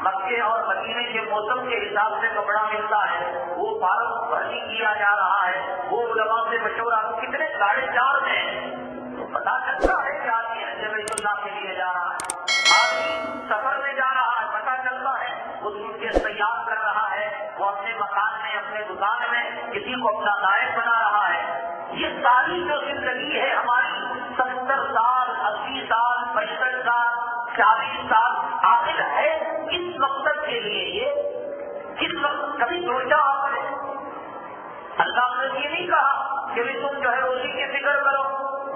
مکے اور مدینے کے موسم کے حساب سے کپڑا ملتا ہے، وہ فارم بھرتی کیا جا رہا ہے، وہ علماء سے مشورہ کتنے 4.5 میں تو پتا چلتا ہے کہ آدمی حج بیت اللہ کے لیے جا رہا ہے، آدمی سفر میں جا رہا ہے، پتا چلتا ہے وہ سوٹ کے تیار کر رہا ہے، وہ اپنے مکان میں اپنے دکان میں کسی کو اپنا نائب بنا رہا ہے۔ یہ ساری جو زندگی ہے ہماری 70 سال 80 سال 65 سال 40 سال آخر ہے کس مقصد کے لیے؟ یہ کس وقت کبھی سوچا آپ نے؟ اللہ نے یہ نہیں کہا کہ بھی تم جو ہے روزی کی فکر کرو،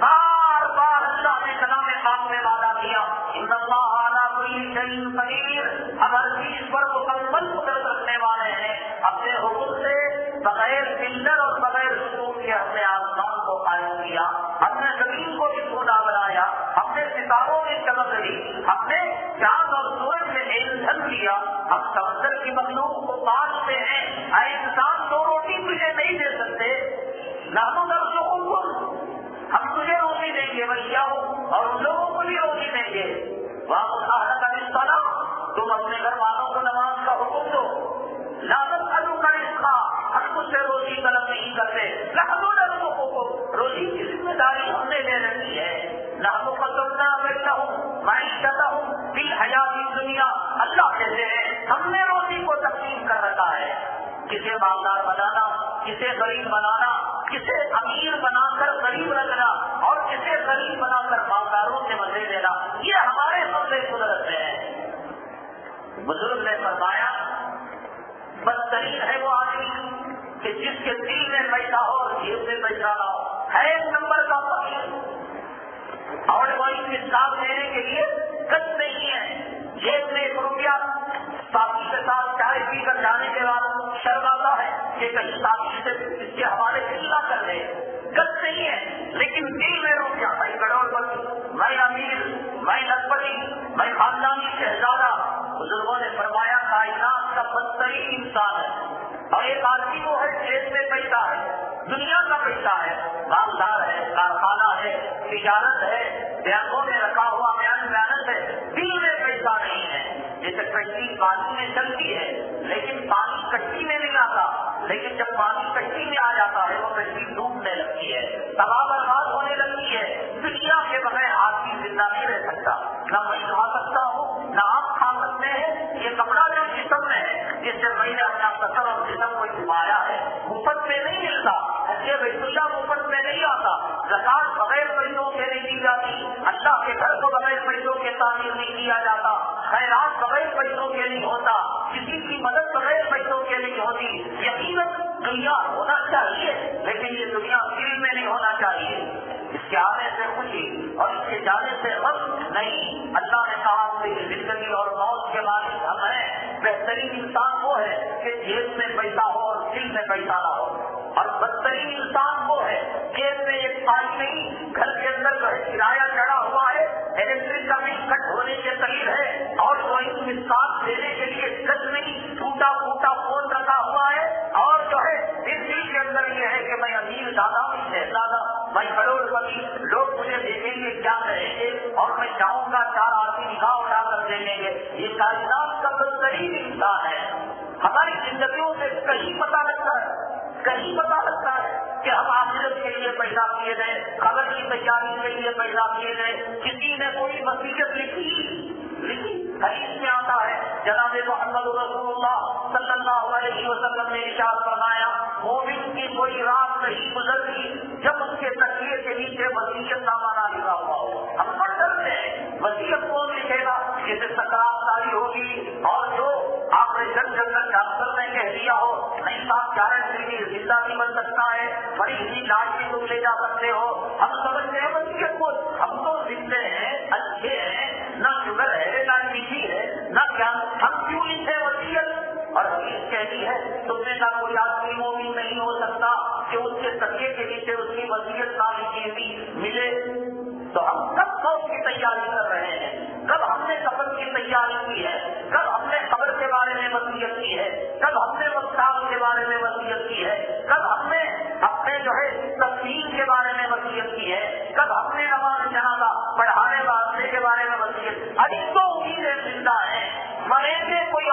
بار بار اللہ نے کلام پاک میں وعدہ کیا ان اللہ علی کل شیء قدیر، ہم ہر چیز پر مکمل قدرت رکھنے والے ہیں۔ اپنے حکم سے بغیر پلر اور بغیر ستون کے ہم نے آسمان کو قائم کیا، ہم نے زمین کو بھی سونا بنایا، ہم نے ستاروں میں چمک دی، ہم نے چاند اور سورج میں ایندھن دیا، ہم سمندر کی مخلوق کو پالتے ہیں۔ اے انسان 2 روٹی تجھے نہیں دے سکتے، نحن نرزقکم، ہم تجھے روٹی دیں گے بھیا اور ان لوگوں کو بھی روٹی دیں گے۔ وَأَمُرْ أَهْلَكَ بِالصَّلَاةِ، تم اپنے گھر والوں کو نماز کا حکم دو۔ لَا نَسْأَلُكَ رِزْقًا، ہم تجھ سے روزی طلب نہیں کرتے، نحن نرزقکم، روزی کی ذمہ داری ہم نے لے رکھی ہے۔ نحن قسمنا بینہم معیشتہم فی الحیاۃ الدنیا، اللہ کہتے ہیں ہم نے روزی کو تقسیم کر رکھا ہے، کسے مالدار بنانا، کسے غریب بنانا، کسے امیر بنا کر غریب رکھنا اور کسے غریب بنا کر مالداروں سے مزے دینا، یہ ہمارے قبضے قدرت میں ہے۔ بزرگ نے فرمایا بدترین ہے وہ آدمی کہ جس کے دل میں پیسہ ہو اور جیب میں پیسہ نہ ہو، ہے 1 نمبر کا فقیر، اور وہی مثال دینے کے لیے کچھ نہیں ہے، جیب میں 1 روپیہ ساتھی کے ساتھ چائے پی کر جانے کے بعد شرم آتا ہے کہ کہیں ساتھی سے اس کے حوالے کتنا کر دے، گز نہیں ہے، لیکن دل میں روپیہ، میں کروڑپتی، میں امیر، میں لکھپتی، میں خاندانی شہزادہ۔ بزرگوں نے فرمایا کائنات کا بدترین انسان ہے، اور ایک آدمی وہ ہے جیب میں پیسہ ہے، دنیا کا پیسہ ہے، مالدار ہے، کارخانہ ہے، تجارت ہے، بینکوں میں رکھا ہوا بیلنس ہے، دل میں پیسہ نہیں ہے۔ جیسے کشتی پانی میں چلتی ہے لیکن پانی کشتی میں نہیں آتا، لیکن جب پانی کشتی میں آ جاتا ہے وہ کشتی ڈوبنے لگتی ہے، تباہ برباد ہونے لگتی ہے۔ دنیا کے بغیر آدمی زندہ نہیں رہ سکتا، نہ میں کھا سکتا ہوں نہ آپ کھا سکتے ہیں۔ یہ کپڑا جو جسم میں ہے جس سے میں نے اپنا سطر اور جسم کو چھپایا ہے، مفت میں نہیں ملتا، حج بیت اللہ مفت میں نہیں آتا، زکات بغیر پیسوں کے نہیں دی جاتی، اللہ کے گھر کو بغیر پیسوں کے تعمیر نہیں کیا جاتا، خیرات بغیر پیسوں کے نہیں ہوتا، کسی کی مدد بغیر پیسوں کے نہیں ہوتی۔ یقیناً دنیا ہونا چاہیے لیکن یہ دنیا دل میں نہیں ہونا چاہیے، اس کے آنے سے خوشی اور اس کے جانے سے غم نہیں۔ اللہ نے کہا کہ زندگی اور موت کے مالک ہم ہیں، بہترین انسان وہ ہے کہ جیب میں پیسہ ہو اور دل میں پیسہ نہ ہو، اور بدترین انسان وہ ہے جیب میں ایک پانی نہیں، گھر کے اندر جو ہے کرایہ چڑھا ہوا ہے، الیکٹرک کا بل کٹ ہونے کے قریب ہے اور کوئی مثال دینے کے لیے گز نہیں، ٹوٹا پھوٹا فون رکھا ہوا ہے، اور جو ہے اس دل کے اندر یہ ہے کہ میں امیر دادا شہزادہ، میں کروڑپتی، لوگ مجھے دیکھیں گے کیا کہیں گے، اور میں چاہوں گا 4 آدمی نگاہ اٹھا کر دیکھیں گے۔ یہ کائنات کا بدترین انسان ہے۔ ہماری زندگیوں سے کہیں پتہ لگتا ہے کہ ہم آخرت کے لیے پیدا کیے گئے، قبر کی تیاری کے لیے پیدا کیے گئے۔ کسی نے کوئی وصیت لکھی حدیث میں آتا ہے، جناب محمد رسول اللہ صلی اللہ علیہ وسلم نے ارشاد فرمایا مومن کی کوئی رات نہیں گزرتی جب اس کے تکیے کے نیچے وصیت نامہ نہ لکھا ہوا ہو۔ ہم پر ڈرتے ہیں وصیت کون لکھے گا، جسے سکرات داری ہوگی اور جو آپریشن جنرل ڈاکٹر نے کہہ دیا ہو نہیں صاحب گارنٹی بھی زندہ نہیں بن سکتا ہے، بڑی ہی لاش بھی تم لے جا سکتے ہو، ہم سمجھتے ہیں وصیت کو، ہم تو زندے ہیں، اچھے ہیں، نہ شوگر ہے نہ میٹھی ہے نہ کیا، ہم کیوں لکھے وصیت؟ اور حدیث کہتی ہے تم میں کا کوئی آدمی مومن نہیں ہو سکتا کہ اس کے تکیے کے نیچے اس کی وصیت نہ لکھی ہوئی ملے۔ تو ہم کب موت کی تیاری کر رہے ہیں، کب ہم نے کفن کی تیاری کی ہے، کب ہم نے قبر کے بارے میں وصیت کی ہے، کب ہم نے وصال کے بارے میں وصیت کی ہے، کب ہم نے اپنے جو ہے تفصیل کے بارے میں وصیت کی ہے، کب ہم نے نماز جنازہ پڑھانے واسطے کے بارے میں وصیت۔ ابھی تو امیدیں زندہ ہیں، مریں گے کوئی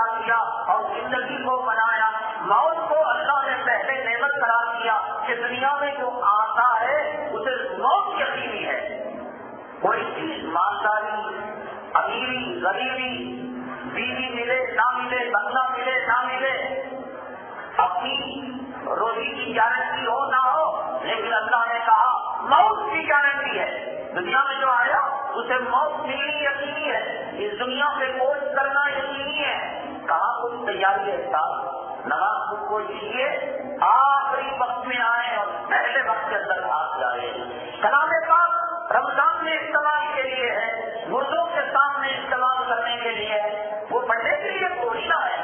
پیدا کیا اور زندگی کو بنایا، موت کو اللہ نے پہلے نعمت قرار دیا کہ دنیا میں جو آتا ہے اسے موت یقینی ہے۔ کوئی چیز مالداری، امیری، غریبی، بیوی ملے نہ ملے، بنگلہ ملے نہ ملے، اپنی روزی کی گارنٹی ہو نہ ہو، لیکن اللہ نے کہا موت کی گارنٹی ہے۔ دنیا میں جو آیا اسے موت ملنی یقینی ہے، اس دنیا سے کوچ کرنا یقینی ہے۔ کہاں کوئی تیاری ہے صاحب؟ نماز خود کو لیجیے، آخری وقت میں آئے اور پہلے وقت کے اندر بھاگ جائے۔ کلام پاک رمضان میں استعمال کے لیے ہے، مردوں کے سامنے استعمال کرنے کے لیے ہے، وہ پڑھنے کے لیے تھوڑی نہ ہے۔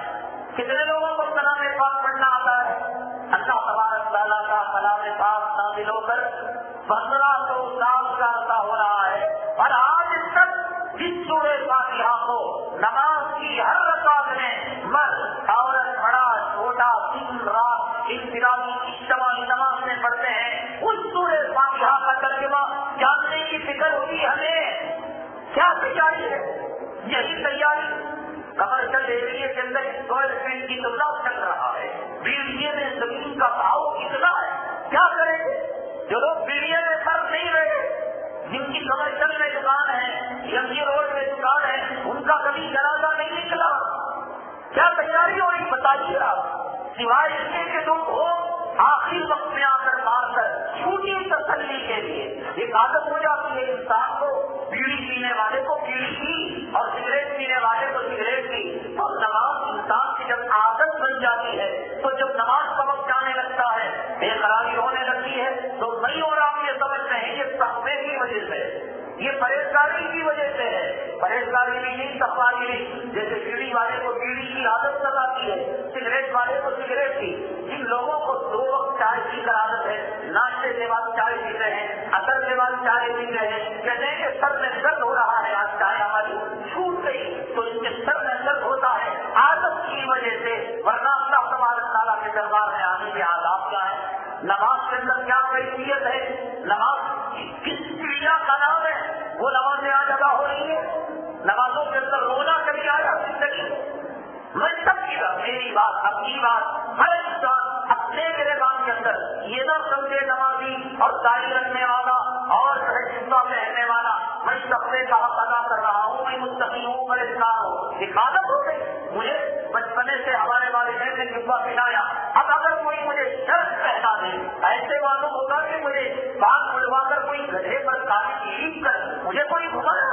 کتنے لوگوں کو کلام پاک پڑھنا آتا ہے؟ اللہ تبارک تعالیٰ کا کلام پاک نازل ہو کر 1500 سال کا عرصہ ہو رہا ہے، اور آج تک جس سورہ فاتحہ کو نماز کی ہر رکعت میں مرد عورت بڑا چھوٹا دن رات انفرادی اجتماعی نماز میں پڑھتے ہیں، اس سورہ فاتحہ کا ترجمہ جاننے کی فکر ہوئی ہمیں۔ کیا تیاری ہے؟ یہی تیاری کمرشل ایریا کے اندر اسکوائر فیٹ کی تبلا چل رہا ہے، بیڑیے میں زمین کا بھاؤ کتنا ہے، کیا کریں گے؟ جو لوگ بیڑیے میں فرق نہیں رہے، جن کی کمرشل میں دکان ہے، ایم جی روڈ میں دکان ہے، ان کا کبھی جنازہ نہیں نکلا۔ کیا تیاری ہو رہی بتائیے آپ؟ سوائے اس کے کہ تم ہو آخری وقت میں آ کر مار کر چھوٹی تسلی کے لیے ایک عادت ہو جاتی ہے انسان کو، بیڑی پینے والے کو بیڑی کی اور سگریٹ پینے والے کو سگریٹ کی، اور نماز انسان کی جب عادت بن جاتی ہے تو جب نماز کا وقت جانے لگتا ہے، بے قراری ہونے لگتی ہے، تو نہیں اور آپ یہ سمجھتے ہیں یہ تقوی کی وجہ سے، یہ پرہیزگاری کی وجہ سے ہے۔ پرہیزگاری بھی نہیں، تقوی بھی نہیں۔ جیسے بیڑی والے کو بیڑی کی عادت لگاتی ہے، سگریٹ والے کو سگریٹ کی۔ جن لوگوں کو 2 وقت چائے کی عادت ہے، ناشتے کے بعد چائے پیتے ہیں، عصر کے بعد چائے پیتے ہیں، کہتے ہیں کہ سر میں درد ہو رہا ہے، آج چائے ہماری چھوٹ گئی، تو ان کے سر میں درد ہوتا ہے عادت کی وجہ سے، ورنہ اللہ تبارک تعالیٰ کے دربار میں آنے کے آداب کیا ہے؟ نماز کے اندر کیا کیفیت ہے؟ نماز کس چڑیا کا نام ہے؟ وہ نمازیں آج ادا ہو رہی ہے، نمازوں کے اندر رونا کبھی آیا زندگی؟ میں سب کی بات، میری بات، اپنی بات، ہر انسان اپنے گریبان کے اندر یہ نہ سمجھے نمازی اور داڑھی رکھنے والا اور جوتا پہننے والا میں سپنے کا حق ادا کر رہا ہوں، میں متقی ہوں، پرہیزگار ہوں، ایک عادت ہو گئی مجھے بچپنے سے، ہمارے والدین نے جبہ پہنایا۔ اب اگر کوئی مجھے شرط پہنا دے، ایسے معلوم ہوگا کہ مجھے بات بڑھوا کر کوئی گدھے پر کالی لکھ کر مجھے کوئی گھمایا،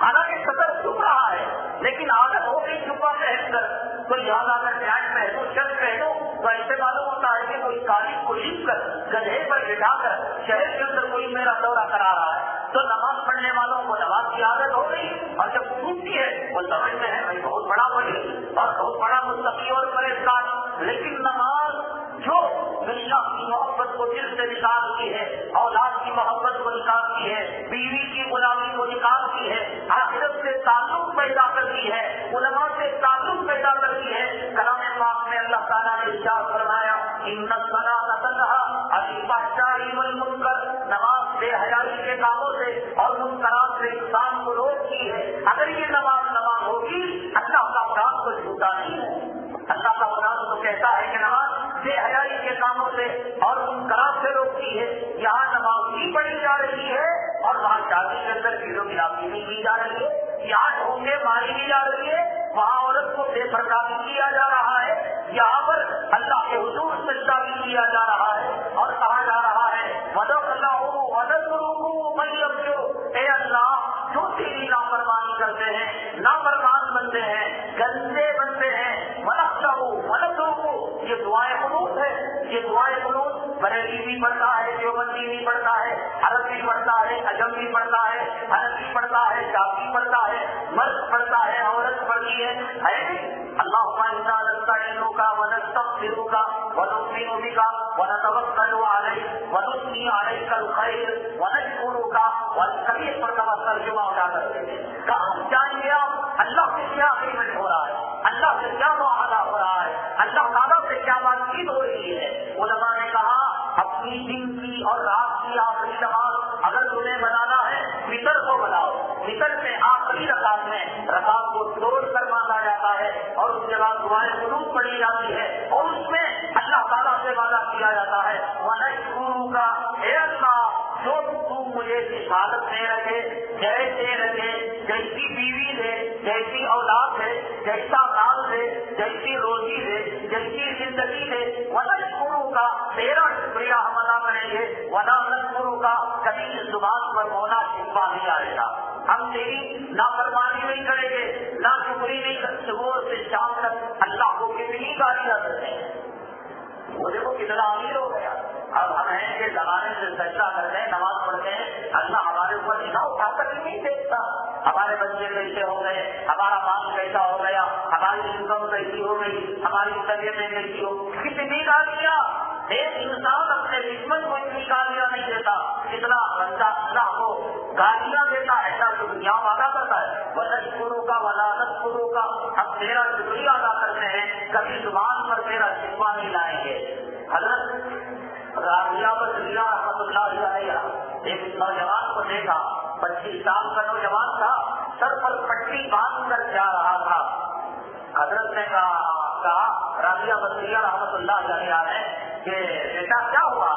حالانکہ سطر چھپ رہا ہے، لیکن عادت ہو گئی جبہ پہن کر، تو لہٰذا میں پینٹ پہنوں، شرٹ پہنوں، تو ایسے معلوم ہوتا ہے کہ کوئی کالی کو لکھ کر گدھے پر بٹھا کر شہر کے اندر کوئی میرا دورہ کرا رہا ہے۔ تو نماز پڑھنے والوں کو نماز کی عادت ہو گئی، اور جب چھوٹتی ہے وہ سمجھتے ہیں بھائی بہت بڑا ولی اور بہت بڑا متقی اور پرہیزگار، لیکن نماز جو دنیا کی محبت کو دل سے نکالتی ہے، اولاد کی محبت کو نکالتی ہے، بیوی کی غلامی کو نکالتی ہے، آخرت سے تعلق پیدا کرتی ہے، علماء سے تعلق پیدا کرتی ہے۔ کلام پاک میں اللہ تعالیٰ نے ارشاد فرمایا ان الصلاۃ تنہی عن الفحشاء والمنکر، نماز بے حیائی کے کاموں سے اور منکرات سے انسان کو روکتی ہے۔ اگر یہ نماز ہوگی، اللہ کا قرآن کو جھوٹا نہیں ہے، اللہ کا قرآن تو کہتا ہے کہ نماز بے حیائی کے کاموں سے اور منکرات سے روکتی ہے۔ یہاں نماز بھی پڑھی جا رہی ہے اور وہاں شادی کے اندر کیلو گرافی بھی کی جا رہی ہے، یہاں ڈھونگے ماری بھی جا رہی ہے، وہاں عورت کو بے پردہ بھی کیا جا رہا ہے، یہاں پر اللہ کے حضور سجدہ بھی کیا جا رہا ہے، اور کہا جا رہا ہے اے اللہ جو تیری نافرمانی کرتے ہیں، نافرمان بنتے ہیں، گندے بنتے ہیں، یہ دعائیں قنوت ہے، یہ دعائیں قنوت بریلی بھی پڑھتا ہے، دیوبندی بھی پڑھتا ہے، عرب بھی پڑھتا ہے، عجم بھی پڑھتا ہے، حنفی پڑھتا ہے، شافعی پڑھتا ہے، مرد پڑھتا ہے، عورت پڑھتی ہے۔ اللهم انا نستعينك ونستغفرك ونؤمن بك ونتوكل عليك ونثني عليك الخير ونشكرك والكبير پر ترجمہ ادا کرتے ہیں کہ ہم جانیں گے اللہ سے کیا اگریمنٹ ہو رہا ہے، اللہ سے کیا معاہدہ ہو رہا ہے، اللہ تعالیٰ سے کیا بات چیت ہو رہی ہے۔ علماء نے کہا اپنی دن کی اور رات کی آخری نماز اگر تمہیں بنانا ہے وتر کو بناؤ، وتر میں آخری رکعت میں رکعت کو توڑ کر مانگا جاتا ہے اور اس اس کے بعد دعائیں قنوت پڑھی جاتی ہے اور اس میں اللہ تعالیٰ سے وعدہ کیا جاتا ہے وَنَشْكُرُكَ اے اللہ جو تو مجھے اس حالت میں رکھے جیسے رکھے جیسی بیوی دے جیسی اولاد دے جیسا مال دے جیسی روزی دے جیسی زندگی دے وَنَشْكُرُكَ تیرا شکریہ ہم ادا کریں گے وَلَا نَشْكُرُكَ کبھی اس زبان پر ہونا شکوا نہیں آئے گا ہم تیری نافرمانی نہیں کریں گے نہ شکری نہیں کریں صبح سے شام تک اللہ کو کتنی گالیاں کرتے ہیں وہ دیکھو کتنا امیر ہو گیا اب ہم ہیں کہ زمانے سے سجدہ کرتے ہیں نماز پڑھتے ہیں اللہ ہمارے اوپر نہ اٹھا کر نہیں دیکھتا ہمارے بچے کیسے ہو گئے ہمارا مال کیسا ہو گیا ہماری انکم کیسی ہو گئی ہماری طبیعتیں کیسی ہو کتنی گالیاں ایک انسان اپنے دشمن کو اتنی گالیاں نہیں دیتا کتنا بندہ اللہ کو گالیاں دیتا ایسا تو دنیا وعدہ کرتا ہے وَنَشْكُرُكَ وَلَا نَشْكُرُكَ ہم تیرا شکریہ ادا کرتے ہیں کبھی زبان پر تیرا شکوہ نہیں لائیں گے حضرت رابعہ بصریہ رحمۃ اللہ علیہ ایک نوجوان کو دیکھا 25 سال کا نوجوان تھا سر پر پٹی باندھ کر جا رہا تھا حضرت نے کہا رابعہ بصریہ رحمۃ اللہ علیہ نے کہ بیٹا کیا ہوا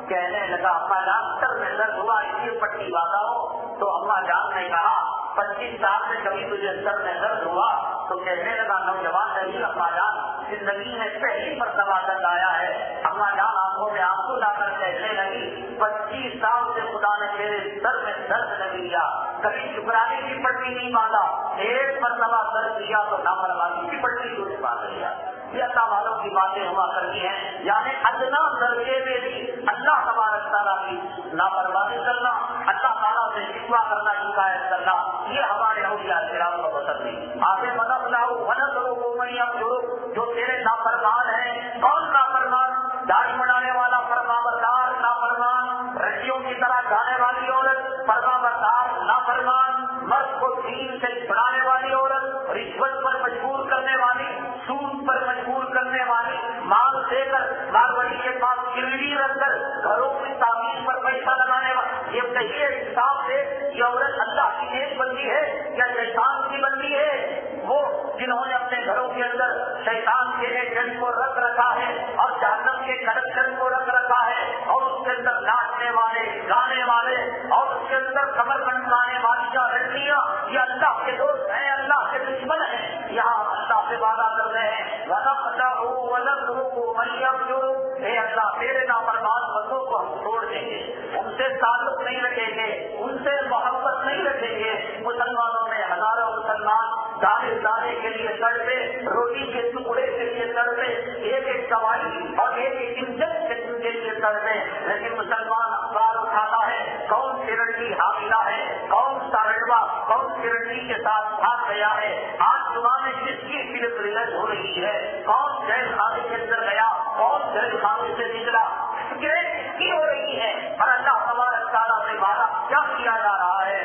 کہنے لگا اما جان سر میں درد ہوا اس لیے پٹی باندھا ہو تو اما جان نے کہا 25 سال میں کبھی تجھے سر میں درد ہوا تو کہنے لگا نوجوان نہیں اما جان زندگی میں پہلی مرتبہ درد آیا ہے اما جان آنکھوں میں آنسو لا کر کہنے لگی 25 سال سے خدا نے میرے سر میں درد نہیں دیا کبھی شکرانے کی پٹی نہیں باندھا ایک مرتبہ درد دیا تو نافرمانی کی پٹی کو نہیں باندھ لیا یہ اللہ والوں کی باتیں ہوا کرتی ہیں یعنی ادنا درجے میں بھی اللہ تبارک تعالیٰ کی نافرمانی کرنا اللہ تعالیٰ سے شکوہ کرنا شکایت کرنا یہ ہمارے اولیاء کرام کو پسند نہیں آگے مدد لاؤ مدد لوگوں میں جو تیرے نافرمان ہیں کون نافرمان داڑھی بڑھانے والا فرما بردار نافرمان رسیوں کی طرح گانے والی عورت فرما بردار نافرمان مرد کو دین سے چھڑانے والی عورت رشوت پر مجبور کرنے والی سود پر مجبور کرنے والی مال دے کر ماروڑی کے پاس گروی رکھ کر گھروں کی تعمیر پر پیسہ لگانے والی یہ کہیے حساب سے یہ عورت اللہ کی نیک بندی ہے یا شیطان کی بندی ہے وہ جنہوں نے اپنے گھروں کے اندر شیطان کے ایجنٹ کو رکھ رکھا ہے اور جہنم کے کنیکشن کو رکھ رکھا ہے اور اس کے اندر ناچنے والے گانے والے اور اس کے اندر کمر بنوانے والی لڑکیاں یہ اللہ کے دوست ہیں اللہ کے دشمن ہیں یہاں اللہ سے وعدہ کر رہے ہیں اے اللہ تیرے نافرمان بندوں کو ہم چھوڑ دیں گے ان سے تعلق نہیں رکھیں گے ان سے محبت نہیں رکھیں گے مسلمانوں میں ہزاروں مسلمان دانے کے لیے تڑپے روٹی کے ٹکڑے کے لیے تڑپے ایک ایک سواری اور ایک ایک انجن کے لیے تڑپے لیکن مسلمان اخبار اٹھاتا ہے کون چرنڈی حاملہ ہے کون سا رڈوا کون چرنڈی کے ساتھ بھاگ گیا ہے آج صبح میں کس کی فلم ریلیز ہو رہی ہے کون جیل خانے کے اندر گیا کون جیل خانے سے نکلا کس کی ہو رہی ہے اور اللہ تبارک تعالیٰ سے وعدہ کیا کیا جا رہا ہے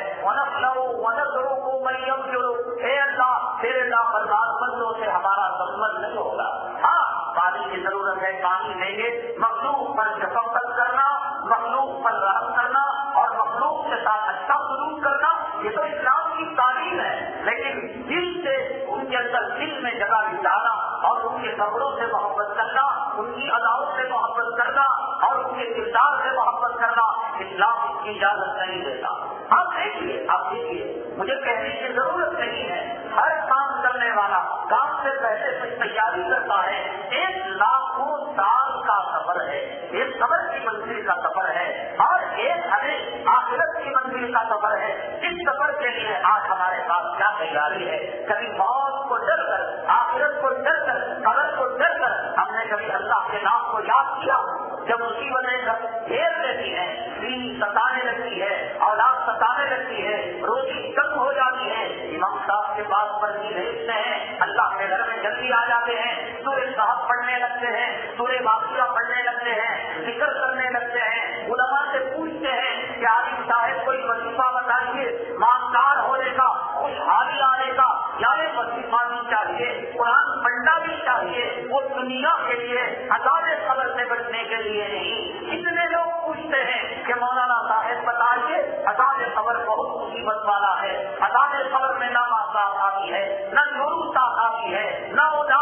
اے اللہ تیرے نافرمان بندوں سے ہمارا سبمت نہیں ہوگا ہاں پانی کی ضرورت ہے پانی دیں گے مخلوق پر شفقت کرنا مخلوق پر رحم کرنا اور مخلوق کے ساتھ اچھا سلوک کرنا یہ تو اسلام کی تعلیم ہے لیکن دل سے ان کے اندر دل میں جگہ بٹھانا اور ان کے کپڑوں سے محبت کرنا ان کی اداؤں سے محبت کرنا اور ان کے کردار سے محبت کرنا اسلام اس کی اجازت نہیں دیتا آپ دیکھیے مجھے کہنے کی ضرورت نہیں ہے ہر کام کرنے والا کام سے پہلے کچھ تیاری کرتا ہے 1,00,000 سال کا سفر ہے ایک صبر کی منزل کا سفر ہے اور ایک ہمیں آخرت کی منزل کا سفر ہے اس سفر کے لیے آج ہمارے پاس کیا تیاری ہے کبھی موت کو ڈر کر آخرت کو ڈر کر قبر کو ڈر کر ہم نے کبھی اللہ کے نام کو یاد کیا جب مصیبتیں گھیر لیتی ہیں دین ستانے لگتی ہے اولاد ستانے لگتی ہے روزی کم ہو جاتی ہے امام صاحب کے پاس پرچی بھیجتے ہیں اللہ کے گھر میں جلدی آ جاتے ہیں سورہ صاحب پڑھنے لگتے ہیں سورہ واقعہ پڑھنے لگتے ہیں ذکر کرنے لگتے ہیں علماء سے پوچھتے ہیں کہ عالم صاحب کوئی وظیفہ بتائیے مالدار ہونے کا خوشحالی آنے کا یعنی وظیفہ بھی چاہیے قرآن پڑھنا بھی چاہیے وہ دنیا کے لیے عذاب قبر سے بچنے کے لیے نہیں اتنے لوگ پوچھتے ہیں کہ مولانا صاحب بتائیے عذاب قبر بہت مصیبت والا ہے عذاب قبر میں نہ ماں ساتھ آتی ہے نہ نور ساتھ آتی ہے نہ ادا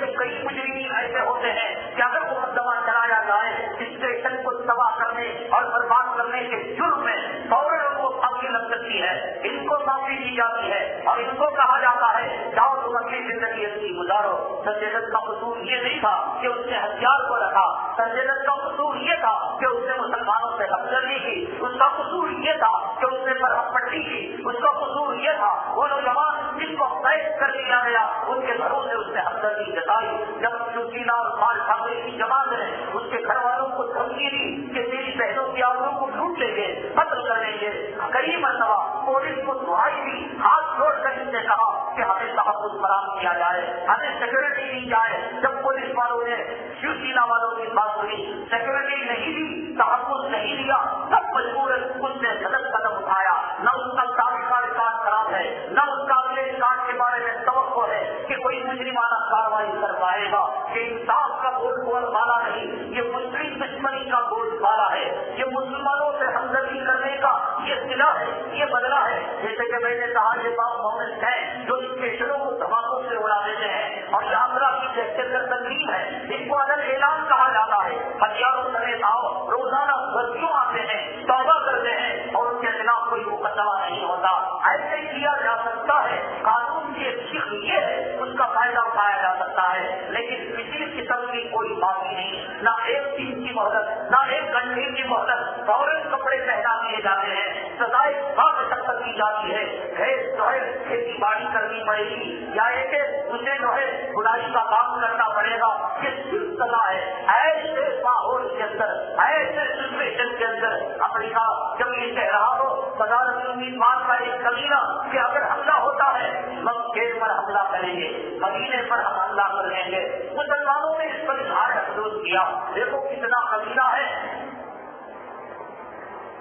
کہ کئی مجرمین ایسے ہوتے ہیں کہ اگر مقدمہ چلایا جائے اسٹیشن کو تباہ کرنے اور برباد کرنے کے جرم میں فوراً ان کو پھانسی لگ سکتی ہے، ان کو معافی دی جاتی ہے اور ان کو کہا جاتا ہے جاؤ تم اپنی زندگی اچھی گزارو۔ سنجے دت کا قصور یہ نہیں تھا کہ اس نے ہتھیار کو رکھا، سنجے دت کا قصور یہ تھا کہ اس نے مسلمانوں سے ہمدردی کی، اس کا قصور یہ تھا کہ اس نے برہم پٹی کی، اس کا قصور یہ تھا وہ نوجوان جن کو قید کر لیا گیا ان کے گھروں سے اس نے ہمدردی جتائی۔ جب چوکیلا اور بال ٹھاکرے کی جماعت نے اس کے گھر والوں کو دھمکی دی کہ تیری بہنوں کی آبروں کو لوٹ لیں گے، قتل کر لیں گے، کئی مرتبہ پولیس کو دعائی دی، ہاتھ جوڑ کر اس نے کہا کہ ہمیں تحفظ فراہم کیا جائے، ہمیں سیکورٹی دی جائے۔ جب پولیس والوں نے شیوسینا والوں کی بات سنی، سیکورٹی نہیں دی، تحفظ نہیں دیا، سب مجبور اس نے غلط قدم اٹھایا۔ نہ اس کا سابقہ ریکارڈ خراب ہے، نہ اس کا اگلے ریکارڈ کے بارے میں توقع ہے کہ کوئی مجرمانہ کارروائی کر پائے گا۔ یہ انصاف کا بول بالا نہیں، یہ مسلم دشمنی کا بول بالا ہے، یہ مسلمانوں سے ہمدردی کرنے کا یہ صلہ ہے، یہ بدلہ ہے۔ جیسے کہ میں نے کہا یہ بات مومن ہے جو اسٹیشنوں کو دھماکوں سے اڑا دیتے ہیں اور یاترا کی دہشت گرد تنظیم ہے، ان کو عدل اعلان کہا جاتا ہے، ہتھیاروں سمیت آؤ، روزانہ غزیوں آتے ہیں، توبہ کرتے ہیں اور ان کے خلاف کوئی مقدمہ نہیں ہوتا۔ ایسے کیا جا سکتا ہے، قانون کی ایک شکل یہ ہے اس کا فائدہ اٹھایا جا سکتا ہے، لیکن کسی قسم کی کوئی بات نہیں، نہ ایک دن کی مہلت، نہ ایک گھنٹے کی مہلت، فوراً کپڑے پہنا دیے جاتے ہیں، سزائے مشقت دی جاتی ہے، جو ہے کھیتی باڑی کرنی پڑے گی یا ایک اسے جو ہے بلائی کا کام کرنا پڑے گا، یہ صرف سزا ہے۔ ایسے ماحول کے اندر، ایسے سچویشن کے اندر امریکہ جب یہ کہہ رہا ہو صدارتی امیدوار کا ایک کمینہ کہ اگر حملہ ہوتا ہے مکے پر حملہ کریں گے، مدینے پر ہم حملہ کر لیں گے، مسلمانوں نے اس پر اظہار افسوس کیا۔ دیکھو کتنا کمینہ ہے،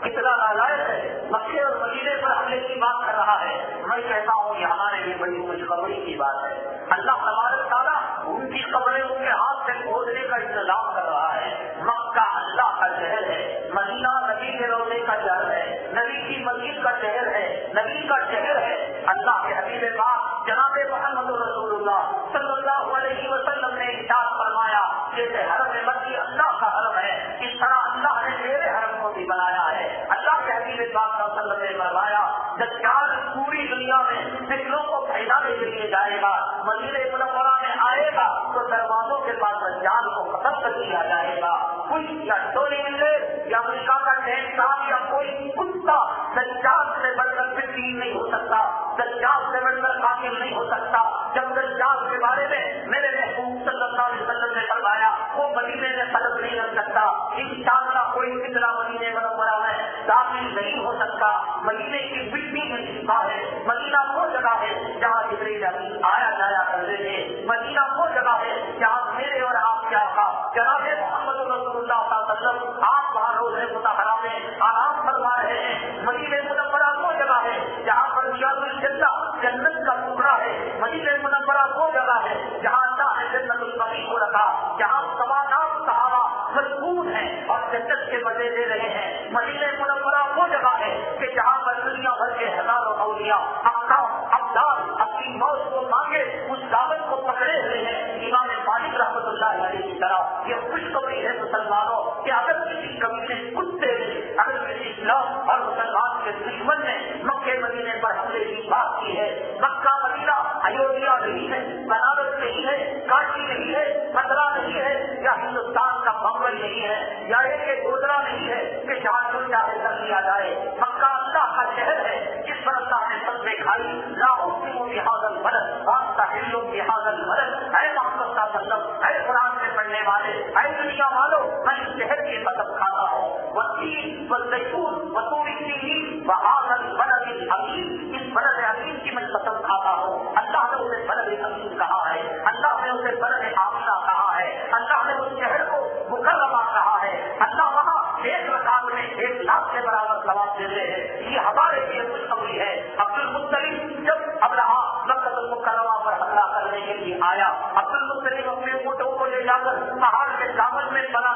کتنا نالائق ہے، مکے اور مدینے پر حملے کی بات کر رہا ہے۔ میں کہتا ہوں یہ ہمارے لیے بڑی خوشخبری کی بات ہے۔ اللہ تبارک تعالیٰ ان کی قبریں ان کے ہاتھ سے کھودنے کا انتظام کر رہا ہے۔ مکہ اللہ کا شہر ہے، مدینہ نبی کے روضے کا شہر ہے، نبی کی مسجد کا شہر ہے، نبی کا شہر ہے۔ اللہ کے حبیب پاک جناب محمد رسول اللہ صلی اللہ علیہ وسلم نے ارشاد فرمایا جیسے حرم مکی اللہ کا حرم ہے، اس طرح اللہ نے میرے حرم کو بھی بنایا ہے۔ اللہ کے حبیب پاک صلی اللہ علیہ وسلم نے فرمایا دجال پوری دنیا میں فتنوں کو پھیلانے کے لیے جائے گا، مدینہ منورہ میں آئے گا تو دروازوں کے پاس دجال کو ختم کر دیا جائے گا۔ کوئی یا ٹولی ملے یا امریکہ کا ٹینک صاحب یا کوئی کتا دجال سے بڑھ کر فتنی نہیں ہو سکتا، دجال سے بڑھ کر قاتل نہیں ہو سکتا۔ جب دجال کے بارے میں میرے محبوب صلی اللہ علیہ وسلم نے فرمایا وہ مدینے میں قدم نہیں رکھ سکتا، انشاءاللہ کوئی فتنہ مدینے منورہ میں داخل نہیں ہو سکتا۔ مدینے کی مٹی میں چھپا ہے، مدینہ وہ جگہ ہے جہاں جبریل امین آیا جایا کرتے تھے، مدینہ وہ جگہ ہے جہاں میرے اور آپ کے آقا جناب محمد رسول اللہ صلی اللہ علیہ وسلم آپ وہاں روزے مطہرہ میں آرام فرما رہے ہیں۔ مدینہ منورہ وہ جگہ ہے جہاں پر ریاض الجنہ جنت کا ٹکڑا ہے، مدینہ منورہ وہ جگہ ہے جہاں اللہ نے جنت البقیع کو رکھا، جہاں سوانات صحابہ مضبوط ہیں اور جنت کے مزے لے رہے ہیں۔ مدینہ منورہ وہ جگہ ہے کہ جہاں پر دنیا بھر کے ہزاروں اولیاء ابدال اپنی موت کو مانگے اس دعوت کو پکڑے ہوئے ہیں۔ امام مالک رحمۃ اللہ علیہ کی طرح یہ خوشخبری ہے مسلمانوں کہ اگر کسی کمینے کتے نے، اگر کسی اسلام اور مسلمان کے دشمن نے مکے مدینے پر حملے کی بات کی ہے، مکہ مدینہ ایودھیا نہیں ہے، بنارس نہیں ہے، کاشی نہیں ہے، متھرا نہیں ہے، یا ہندوستان کا بمبئی نہیں ہے، یا ایک گودرا نہیں ہے کہ جہاں جو چاہے کر لیا جائے۔ مکہ اللہ کا شہر ہے جس پر اللہ نے فتوے کھائی لا اقسم بهذا البلد واستحل بهذا البلد۔ اے محمد صلی اللہ علیہ وسلم، اے قرآن میں پڑھنے والے، اے دنیا والوں، میں اس شہر کی قسم کھاتا ہوں، والتین والزیتون وطور سینین وهذا البلد الامین، اس بلد امین کی میں قسم کھاتا ہوں۔ اللہ نے اسے بلد امین کہا ہے، اللہ نے اسے بلد آمنہ کہا ہے، اللہ نے اس شہر کو مکرمہ کہا ہے۔ اللہ وہاں ایک رکعت میں 1 لاکھ کے برابر ثواب دیتے ہیں۔ یہ ہمارے لیے خوشخبری ہے۔ عبد المطلب جب ابرہا مکہ المکرمہ پر حملہ کرنے کے لیے آیا، عبد المطلب اپنے اونٹوں کو لے جا کر پہاڑ کے دامن میں بنا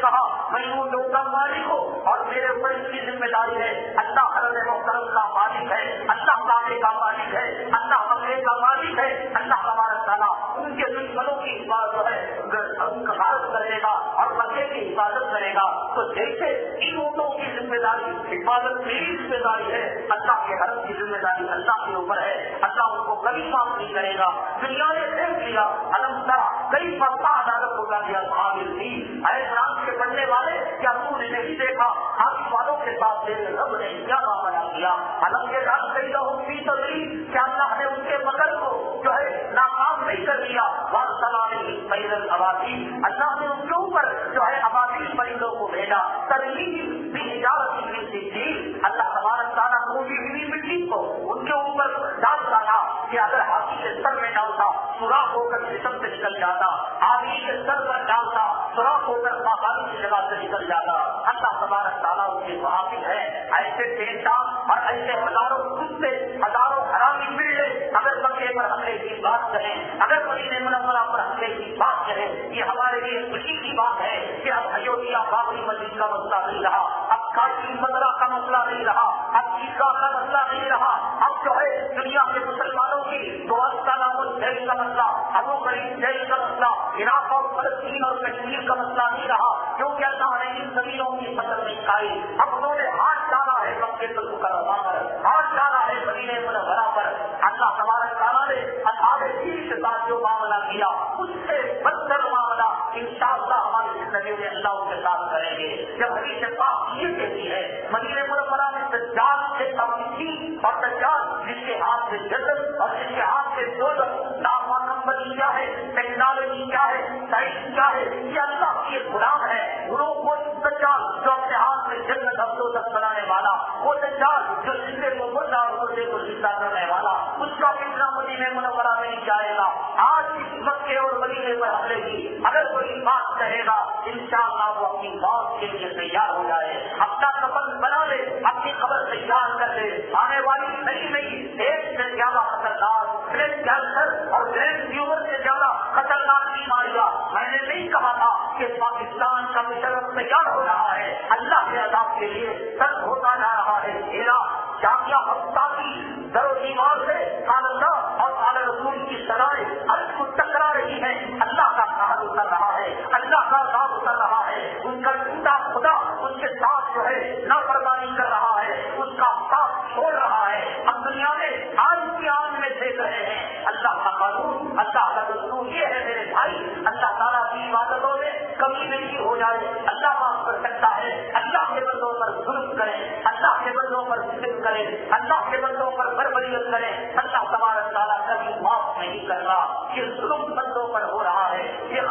کہا میں ان لوگوں کا مالک ہوں اور میرے اوپر اس کی ذمہ داری ہے. اللہ حضرت محترم کا مالک ہے, اللہ کعبے کا مالک ہے, اللہ مکے کا مالک ہے. اللہ تبارک تعالیٰ ان کے دشمنوں کی حفاظت کرے گا اور مکے کی حفاظت کرے گا. تو جیسے ان اونٹوں کی ذمہ داری حفاظت میری ذمہ داری ہے, اللہ کے حرم کی ذمہ داری اللہ کے اوپر ہے. اللہ ان کو کبھی معاف نہیں کرے گا. دنیا نے دیکھ لیا علم طرح کئی مرتبہ عدالت کو لا دیا حامل تھی. اے قرآن کے پڑھنے والے کیا تو نے نہیں دیکھا حاضر والوں کے ساتھ میرے رب نے کیا معاملہ کیا. علم کے ساتھ کئی لوگوں کی تدریس کیا اللہ نے ان کے مگر کو جو ہے ناکام نہیں کر دیا. اللہ نے ان کے اوپر جو ہے ابابیل پرندوں کو بھیجا. ترغیب بھی اجازت ملتی تھی. اللہ تبارک تعالیٰ موجی ہوئی مٹی کو ان کے اوپر ڈال ڈالا کہ اگر ہاتھی کے سر میں ڈالتا سوراخ ہو کر جسم سے نکل جاتا, آدمی کے سر پر ڈالتا سوراخ ہو کر پہاڑی کی جگہ سے نکل جاتا. اللہ تبارک تعالیٰ ان کے محافظ ہے. ایسے بیٹا اور ایسے ہزاروں کتے ہزاروں حرامی بلڈے اگر مکے پر حملے کی بات کریں, اگر مدینہ منورہ پر حملے کی بات کریں, یہ ہمارے لیے خوشی کی بات ہے کہ اب ایودھیا بابری مسجد کا مسئلہ نہیں رہا, اب کاشی مدرہ کا مسئلہ نہیں رہا, اب عیسیٰ کا مسئلہ نہیں رہا. اب جو ہے دنیا کے مسلمانوں کی جیل کا مسئلہ, ابو غریب جیل کا مسئلہ, عراق اور فلسطین اور کشمیر کا مسئلہ نہیں رہا, کیونکہ اللہ نے ان زمینوں کی فصل نہیں کھائی. اب انہوں نے ہاتھ ڈالا ہے مکے مکرمہ پر, ہاتھ ڈالا ہے مدینہ منورہ پر. اللہ تبارک تعالیٰ نے اصحاب فیل کے ساتھ جو معاملہ کیا اس سے بدتر معاملہ انشاءاللہ ہماری زندگی میں اللہ ان کے ساتھ کریں گے. جب حدیث پاک یہ کہتی ہے مدینہ منورہ میں دجال سے تھی اور دجال جس کے ہاتھ سے جنت اور جس کے ہاتھ سے دولت, نامعلوم کیا ہے, ٹیکنالوجی کیا ہے, سائنس کیا ہے, یہ اللہ کی غلام ہے. وہ دجال جو اپنے ہاتھ میں جنت اور دولت بنانے والا, وہ دجال جو زندے کو مردہ اور مردے کو زندہ کرنے والا, اس کا کتنا مدینہ منورہ میں نہیں جائے گا. آج اس مکے اور مدینے پر حملے کی اگر کوئی بات کہے گا انشاءاللہ وہ اپنی موت کے لیے تیار ہو جائے, اپنا کفن بنا لے, اپنی قبر تیار کر لے. آنے والی نہیں ایک سے زیادہ خطرناک بریسٹ کینسر اور برین ٹیومر سے زیادہ خطرناک بیماریاں. میں نے نہیں کہا تھا کہ پاکستان کا مشرف تیار ہو رہا ہے, اللہ کے عذاب کے لیے سخت ہوتا جا رہا ہے. جامعہ ہفتہ کی در و دیوار سے قال اللہ اور قال رسول کی سرائے عرض کو ٹکرا رہی ہے. اللہ کا قہر اتر رہا ہے, اللہ کا عذاب اتر رہا ہے. ان کا ٹوٹا خدا اس کے ساتھ جو ہے نافرمانی کر رہا ہے, اس کا ساتھ چھوڑ رہا ہے. ہم دنیا میں آج کی آن میں دیکھ رہے ہیں اللہ کا قانون, اللہ کا دستور یہ ہے میرے بھائی, اللہ تعالیٰ کی عبادتوں میں کمی نہیں ہو جائے. اللہ معاف کر سکتا ہے. اللہ کے بندوں پر ظلم کریں, اللہ کے بندوں پر ظلم کریں, اللہ کے بندوں پر بربریت کریں, اللہ تبارک تعالیٰ کبھی معاف نہیں کر رہا. یہ ظلم بندوں پر ہو رہا ہے, یہ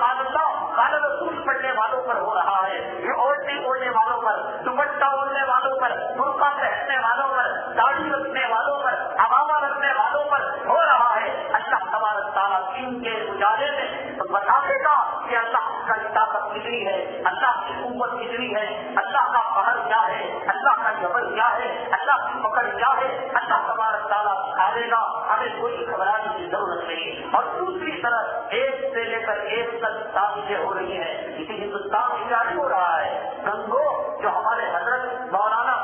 قال رسول پڑھنے والوں پر ہو رہا ہے, یہ اوڑھنے والوں پر, دوپٹہ اوڑھنے والوں پر, برقع پہننے والوں پر, داڑھی رکھنے والوں پر, عمامہ رکھنے والوں پر ہو رہا ہے. اللہ تبارک تعالیٰ دین کے اجالے میں بتا دے گا کہ اللہ کا طاقت کتنی ہے, اللہ کی قوت کتنی ہے, اللہ کا قہر کیا ہے, اللہ کا جبر کیا ہے, اللہ کی پکڑ کیا ہے. اللہ تبارک تعالیٰ سکھا دے گا, ہمیں کوئی گھبرانے کی ضرورت نہیں. اور دوسری طرف ایک سے لے کر ایک تک سازشیں ہو رہی ہیں. اسی ہندوستان میں جاری ہو رہا ہے. گنگو جو ہمارے حضرت مولانا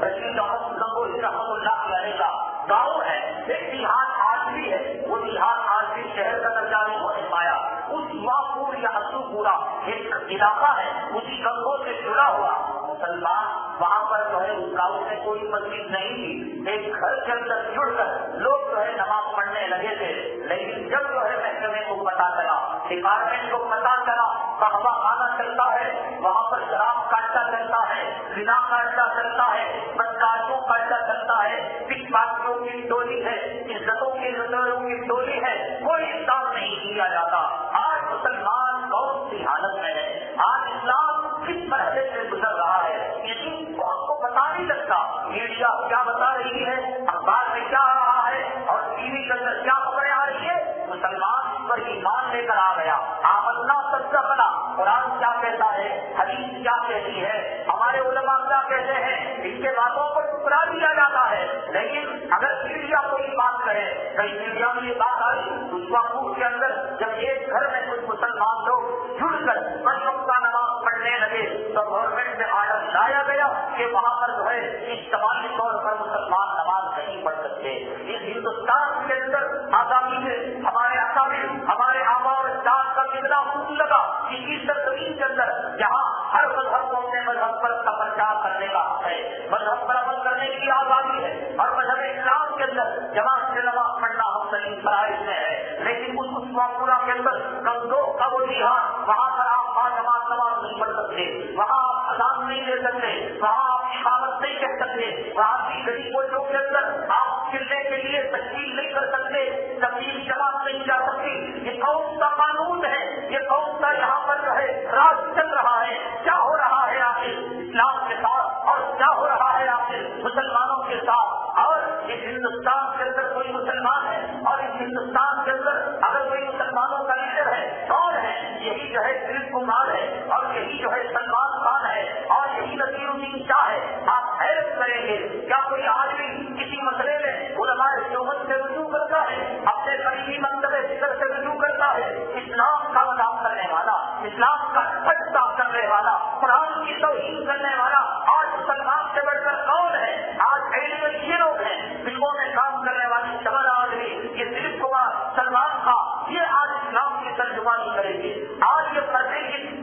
رشید احمد گنگوہی رحمۃ اللہ علیہ کا گاؤں ہے, ایک دیہات آج بھی ہے, وہ دیہات آج بھی شہر کا درجہ نہیں ہو پایا. اس واپور یا اسو پورا ایک علاقہ ہے, اسی گنگو سے جڑا ہوا مسلمان. وہاں پر جو ہے اس گاؤں میں کوئی مسجد نہیں تھی, ایک گھر کے اندر جڑ کر لوگ جو ہے نماز پڑھنے لگے تھے. لیکن جب جو ہے محکمے کو پتا چلا, ڈپارٹمنٹ کو پتا چلا قہوہ خانہ چلتا ہے, وہاں پر شراب کا اڈا چلتا ہے, زنا کا اڈا چلتا ہے, بدکاروں کا اڈا چلتا ہے, پک پاکیوں کی ٹولی ہے, عزتوں کی نظروں کی ٹولی ہے, کوئی اسلام نہیں کیا جاتا. آج مسلمان کون سی حالت میں ہے, آج اسلام کس مرحلے سے گزر رہا ہے, یہ آپ کو پتا نہیں لگتا. میڈیا کیا بتا رہی ہے, اخبار میں کیا آ رہا ہے, اور ٹی وی کے اندر کیا خبریں آ رہی ہے. مسلمان اس پر ایمان لے کر آ گیا. آمنا سچا بنا, قرآن کیا کہتا ہے, حدیث کیا کہتی ہے, ہمارے علماء کیا کہتے ہیں, ان کے باتوں کو ٹکرا دیا جاتا ہے. لیکن اگر میڈیا کوئی بات کرے, کئی میڈیا میں یہ بات آئی اس وقت کے اندر جب ایک گھر میں کچھ مسلمان لوگ جڑ کر نماز پڑھنے کہ وہاں پر جو ہے اجتماعی طور پر مسلمان نماز نہیں پڑھ سکتے. اس ہندوستان کے اندر آزادی میں ہمارے اکابر ہمارے آبا اور اجداد کا کتنا حقوق لگا کہ اس سرزمین کے اندر جہاں ہر مذہب کو اپنے مذہب پر کا پرچار کرنے کا حق ہے, مذہب پر عمل کرنے کی آزادی ہے, اور مذہب اسلام کے اندر جماعت سے نماز پڑھنا ہم سبھی فرائض میں ہے. لیکن اس پورا کے اندر کمزور کا وہ جہاد وہاں پر آپ جماعت نماز نہیں پڑھ سکتے, وہاں آپ اذان نہیں دے سکتے, وہاں آپ اقامت نہیں کہہ سکتے, وہاں کی گلی کوچوں کے اندر آپ چلنے کے لیے تشکیل نہیں کر سکتے, تبدیل جماعت نہیں جا سکتی. یہ کون سا قانون ہے, یہ کون سا یہاں پر جو ہے راج چل رہا ہے, کیا ہو رہا ہے آخر اسلام کے ساتھ اور کیا ہو رہا ہے آخر مسلمانوں کے ساتھ. اور اس ہندوستان کے اندر کوئی مسلمان ہے, اور اس ہندوستان کے اندر اگر کوئی مسلمانوں کا لیڈر ہے کون ہے, یہی جو ہے دلیپ کمار ہے, اور یہی جو ہے سلمان خان ہے, اور یہی نصیر الدین شاہ ہے. آپ حیرت کریں گے کیا کوئی آدمی کسی مسئلے میں علماء دیوبند سے رجوع کرتا ہے, اپنے قریبی مکتب ذکر سے رجوع کرتا ہے. اسلام کا مذاق کرنے والا, اسلام کا سجدہ کرنے والا, قرآن کی توہین کرنے والا آج مسلمان سے بڑھ کر کون ہے؟ آج ایڈیل یہ لوگ ہیں فلموں میں کام کرنے والی چبر آدمی, یہ دلیپ کمار, سلمان خان, یہ آج اسلام کی ترجمانی کریں گے, آج یہ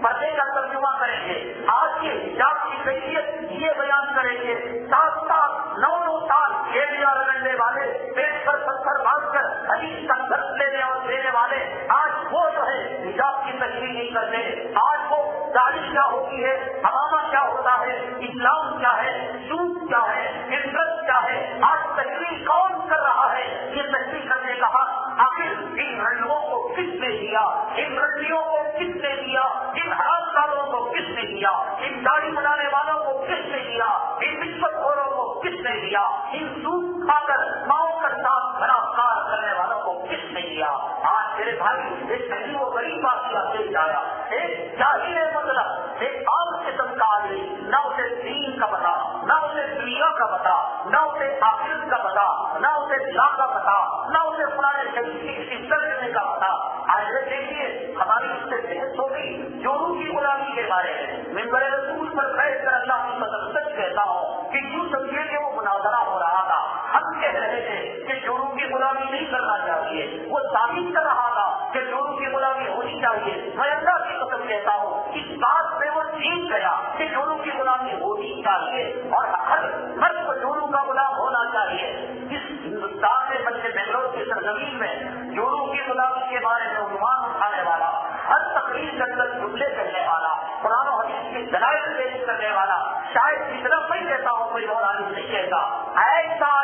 پردے کا ترجمہ کریں گے, آج یہ حجاب کی کیفیت یہ بیان کریں گے. 7-9 سال کھیلیا لڑنے والے, پیٹ پر پتھر باندھ کر حدیث کا درس لینے اور دینے والے آج وہ جو ہے حجاب کی تشریح نہیں کرتے. آج وہ داڑھی کیا ہوتی ہے, امامہ کیا ہوتا ہے, اسلام کیا ہے, سود کیا ہے, انٹرسٹ کیا ہے, آج تشریح کون کر رہا ہے؟ یہ تشریح کرنے کا حق آخر ان رنڈوں کو کس نے دیا, ان رنڈیوں کو کس نے دیا, ان حرام کاروں کو کس نے دیا, ان داڑھی بنانے والوں کو کس نے دیا, ان رشوت خوروں کو کس نے دیا, ان سود کھا کر ماؤں کے ساتھ بلاکار کرنے والوں کو کس نے دیا؟ آج میرے بھائی ایک غریب و غریب بات پیش آیا, ایک جاہل مطلب, ایک عام قسم کا آدمی, نہ اسے دین کا پتا, نہ اسے دنیا کا پتا, نہ اسے آخرت کا پتا, نہ اسے دلا کا پتا, نہ اسے پرانے شریف کی کسی کرنے کا پتا. آج دیکھیے ہماری اس سے بحث ہو گئی چوروں کی غلامی کے بارے میں. ممبر رسول پر بیٹھ کر اللہ کی قسم سچ کہتا ہوں کہ یوں سمجھیے کہ وہ مناظرہ ہو رہا تھا. ہم کہہ رہے تھے کہ چوروں کی غلامی نہیں کرنا چاہیے, وہ ثابت کر رہا تھا کہ چوروں کی غلامی ہونی چاہیے. میں اللہ کی قسم کہتا ہوں اس بات سے وہ جیت گیا کہ چوروں کی غلامی ہونی چاہیے اور ہر مرد کو چوروں کا غلام ہونا چاہیے. اس ہندوستان میں بلکہ بنگلور کی سرزمین میں چوروں کی غلامی کے بارے میں عنوان اٹھانے والا, ہر تقریر کے اندر جملے کہنے والا, قرآن و حدیث کے دلائل پیش کرنے والا, شاید جتنا میں کہتا ہوں کوئی اور عالم نہیں کہتا, ایسا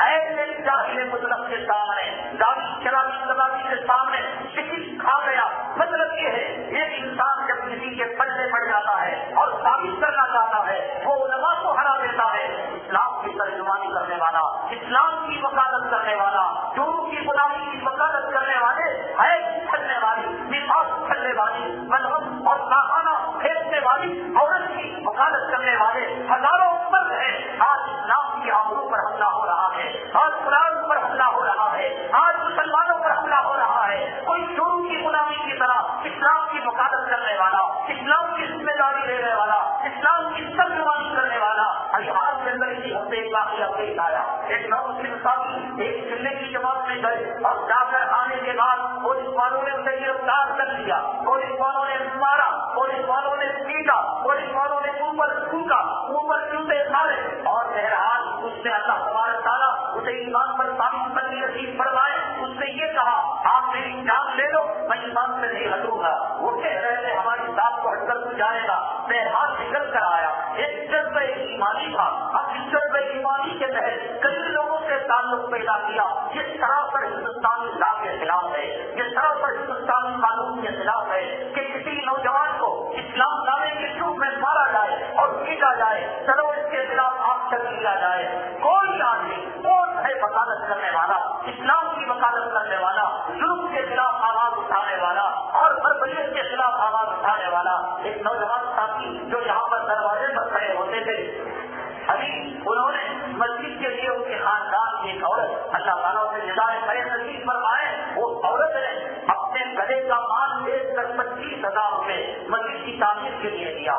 ایسے جاہل مطلب کے سامنے گاڑی چلاتی کے سامنے شکست کھا گیا. مطلب یہ ہے ایک انسان جب کسی کے پلے پڑ جاتا ہے اور ثابت کرنا چاہتا ہے وہ علماء کو ہرا دیتا ہے. اسلام کی ترجمانی کرنے والا, اسلام کی وکالت کرنے والا, چوروں کی غلامی کی وکالت کرنے والے, چھلنے والی, نفاق چھلنے والی, مذہب اور ناخانہ پھینکنے والی عورت کی وکالت کرنے والے ہزاروں مرد ہیں. آج اسلام کی آبرو پر حملہ ہو رہا ہے, آج قرآن پر حملہ ہو رہا ہے, آج مسلمانوں پر حملہ ہو رہا ہے. کوئی چوروں کی غلامی کی طرح اسلام کی وکالت کرنے والا, اسلام کی ذمہ داری لینے والا, اسلام کی ترجمانی کرنے والا. بہار کے اندر اسی ہفتے ایک واقعہ پیش آیا. ایک نو مسلم صاحب ایک چلنے کی جماعت میں گئے اور جا کر آنے کے بعد پولیس والوں نے اسے گرفتار کر لیا, پولیس والوں نے مارا, پولیس والوں نے پیٹا, پولیس والوں نے اوپر تھوکا, اوپر جوتے مارے, اور بہرحال اس نے اللہ تبارک تعالیٰ اسے ایمان پر ثابت کرنے نصیب فرمائے. اس نے یہ کہا آپ میری جان لے لو میں ایمان سے نہیں ہٹوں گا. وہ کہہ رہے تھے ہماری ذات کو ہٹ کر تو جائے گا. بہرحال نکل کر آیا. ایک جذبہ ایمانی تھا. اب اس جذبہ ایمانی کے تحت کئی لوگوں سے تعلق پیدا کیا. یہ سراسر ہندوستانی لا کے خلاف ہے, یہ سراسر ہندوستانی قانون کے خلاف ہے کہ کسی نوجوان کو اسلام لانے کے جھوٹ میں مارا جائے اور پیٹا جائے, چلو اس کے خلاف آگ چل دیا جائے. کوئی آدمی کون ہے وکالت کرنے والا, اسلام کی وکالت کرنے والا, ظلم کے خلاف آواز اٹھانے والا اور بربریت کے خلاف آواز اٹھانے والا؟ ایک نوجوان ساتھی جو یہاں پر دروازے پر کھڑے ہوتے تھے, ابھی انہوں نے مسجد کے لیے ان کے خاندان کی ایک عورت, اللہ تعالیٰ سے جزائے خیر نصیب فرمائے, وہ عورت نے اپنے گلے کا مال بیچ کر 25,000 روپے مسجد کی تعمیر کے لیے دیا.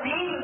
3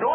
2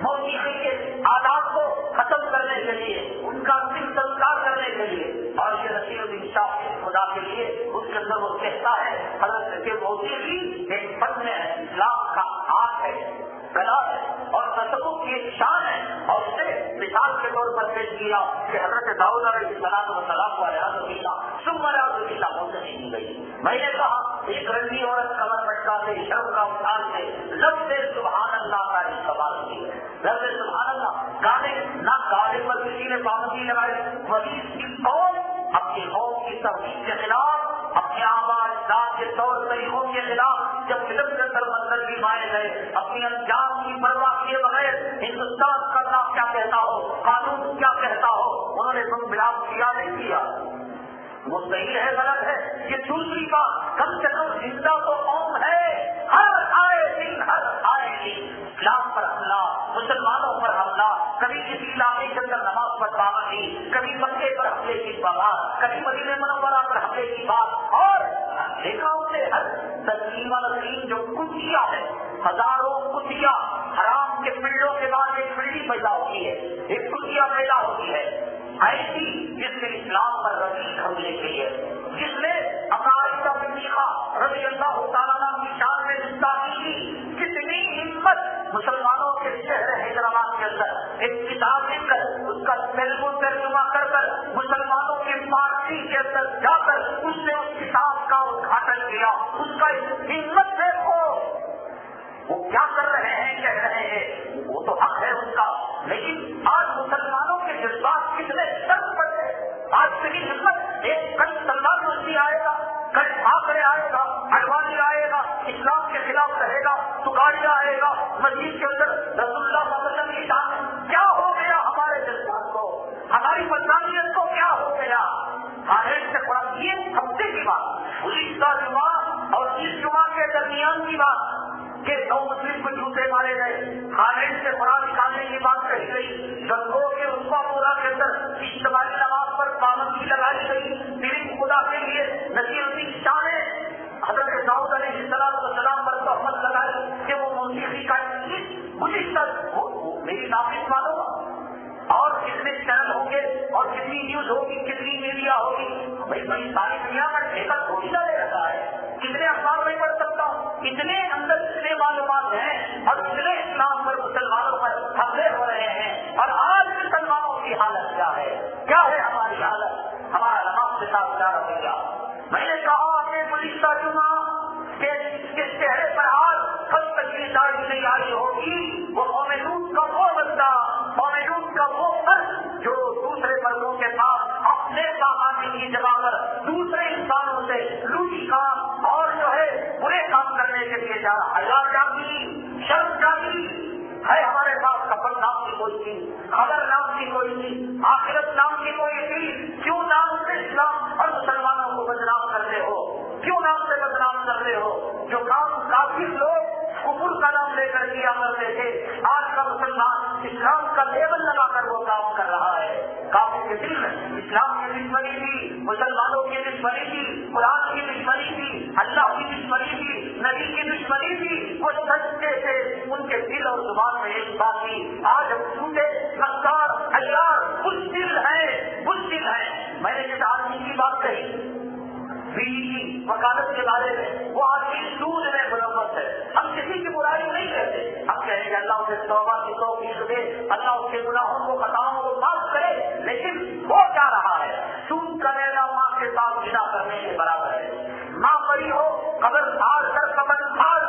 موسیقی کے آداب کو ختم کرنے کے لیے، ان کا دل سنسکار کرنے کے لیے، اور یہ نصیر الدین شاہ خدا کے لیے اس کے اندر وہ کہتا ہے حضرت کہ موسیقی ایک فن ہے، اسلام کا آرٹ ہے، کلا ہے اور تصوف کی ایک شان ہے، اور اسے مثال کے طور پر پیش کیا کہ حضرت داؤد علیہ السلام کو موسیقی دی گئی۔ میں نے کہا ایک رنگی عورت کمر پٹکا سے شرم کا اٹھان سے لفظ سبحان اللہ کا استعمال کی ہے، لفظ سبحان اللہ گانے نہ گانے پر کسی نے پابندی لگائی، وزیر کی قوم اپنی قوم کی تحریک کے خلاف، اپنے آباد ذات کے طور طریقوں کے خلاف جب فلم کے اندر منظر بھی مائے گئے، اپنی انجام کی پرواہ کیے بغیر ہندوستان کا نام کیا کہتا ہو، قانون کیا کہتا ہو، انہوں نے تم ملاپ کیا نہیں کیا، وہ صحیح ہے غلط ہے یہ دوسری بات، کم سے کم زندہ تو قوم ہے، ہر آئے دن اسلام پر حملہ، مسلمانوں پر حملہ، کبھی کسی علاقے کے اندر نماز پر پابندی، کبھی مکے پر حملے کی بات، کبھی مدینہ منورہ پر حملے کی بات، اور دیکھا اسے ہر تسلیم جو کتیا ہے، ہزاروں کتیا حرام کے پلوں کے بعد ایک پلڑی پیدا ہوتی ہے، ایک کتیا پیدا ہوتی ہے ایسی جس نے اسلام پر رشید حملے کی ہے، جس نے عائشہ صدیقہ رضی اللہ تعالیٰ کی شان میں گستاخی کی، کتنی ہمت مسلمانوں کے شہر حیدرآباد کے اندر ایک کتاب لکھ کر اس کا تیلگو ترجمہ کر مسلمانوں کی پارٹی کے اندر جا کر اس نے اس کتاب کا ادھاٹن کیا، اس کا ہمت دیکھو، وہ کیا کر رہے ہیں کہہ رہے ہیں وہ تو حق ہے ان کا، لیکن آج مسلمانوں کے جذبات کتنے سخت پر ہے، آج سے ہی ہمت ایک کل سلمان رشدی آئے گا، کل ٹھاکرے آئے گا، اڈوانی آئے گا، اسلام کے خلاف رہے گا، تکاڑیا آئے گا، مسجد کے اندر رسول اللہ صلی اللہ علیہ وسلم کی شان، کیا ہو گیا ہمارے جذبات کو، ہماری مذہبیت کو کیا ہو گیا، خارج سے پڑا یہ ہفتے کی بات، گزشتہ جمعہ اور اس جمعہ کے درمیان کی بات کہ 9 مسلم کو جوتے مارے گئے، خارج سے قرآن نکالنے کی بات کہی گئی، گنگوں کے رقبہ پورا کے اندر اجتماعی نماز پر پابندی لگائی گئی، صرف خدا کے لیے نصیر الدین شاہ نے حضرت داؤد علیہ السلام پر تہمت لگائی کہ وہ موسیقی کا گزشتہ میری نافذ معلوم اور کتنے چینل ہوں گے اور کتنی نیوز ہوگی، کتنی میڈیا ہوگی، بھائی ساری دنیا کا ٹھیکہ تھوڑی نہ لے رکھا ہے، کتنے اخبار میں پڑھ سکتا ہوں، اتنے اندر اتنے معلومات ہیں اور اتنے اسلام پر مسلمانوں پر حملے ہو رہے ہیں، اور آج مسلمانوں کی حالت کیا ہے ہماری حالت، ہمارا نماز کے ساتھ کیا رہے گا۔ میں نے کہا اپنے گزشتہ جمعہ کہ جس کے چہرے پر آج کل تک یہ داڑھی نہیں آئی ہوگی وہ قوم لوط کا وہ بندہ، قوم لوط کا وہ فرد جو دوسرے مردوں کے ساتھ اپنے سامان کی جگہ پر دوسرے انسانوں سے لوٹی کام اور جو ہے برے کام کرنے کے لیے جا رہا، حیا جاگی، شرم جاگی ہے ہمارے پاس، کفن نام کی کوئی چیز، قبر نام کی کوئی چیز، آخرت نام کی کوئی چیز، کیوں نام سے اسلام اور مسلمانوں کو بدنام کرتے ہو، کیوں نام سے بدنام کرتے ہو، جو کام کافر لوگ کفر کا نام لے کر کیا کرتے تھے، آج کا مسلمان اسلام کا لیبل لگا کر وہ کام کر رہا ہے، کافر کے دل میں اسلام کی دشمنی تھی، مسلمانوں کی دشمنی تھی، قرآن کی دشمنی تھی، اللہ کی دشمنی تھی، نبی کی دشمنی تھی، وہ سچے سے ان کے دل اور زبان میں ایک بات تھی، آج ہم جھوٹے مکار عیار بزدل ہیں۔ میں نے جس آدمی کی بات کہی بیوی کی وکالت کے بارے میں، وہ آدمی سود میں ملوث ہے، ہم کسی کی برائی نہیں کرتے، ہم کہیں گے اللہ اسے توبہ کی توفیق دے، اللہ اس کے گناہوں کو خطاؤں کو معاف کرے، لیکن وہ کیا رہا ہے، سود کا لینا ماں کے ساتھ بنا کرنے کے برابر ہے، ماں پڑی ہو قبر پھاڑ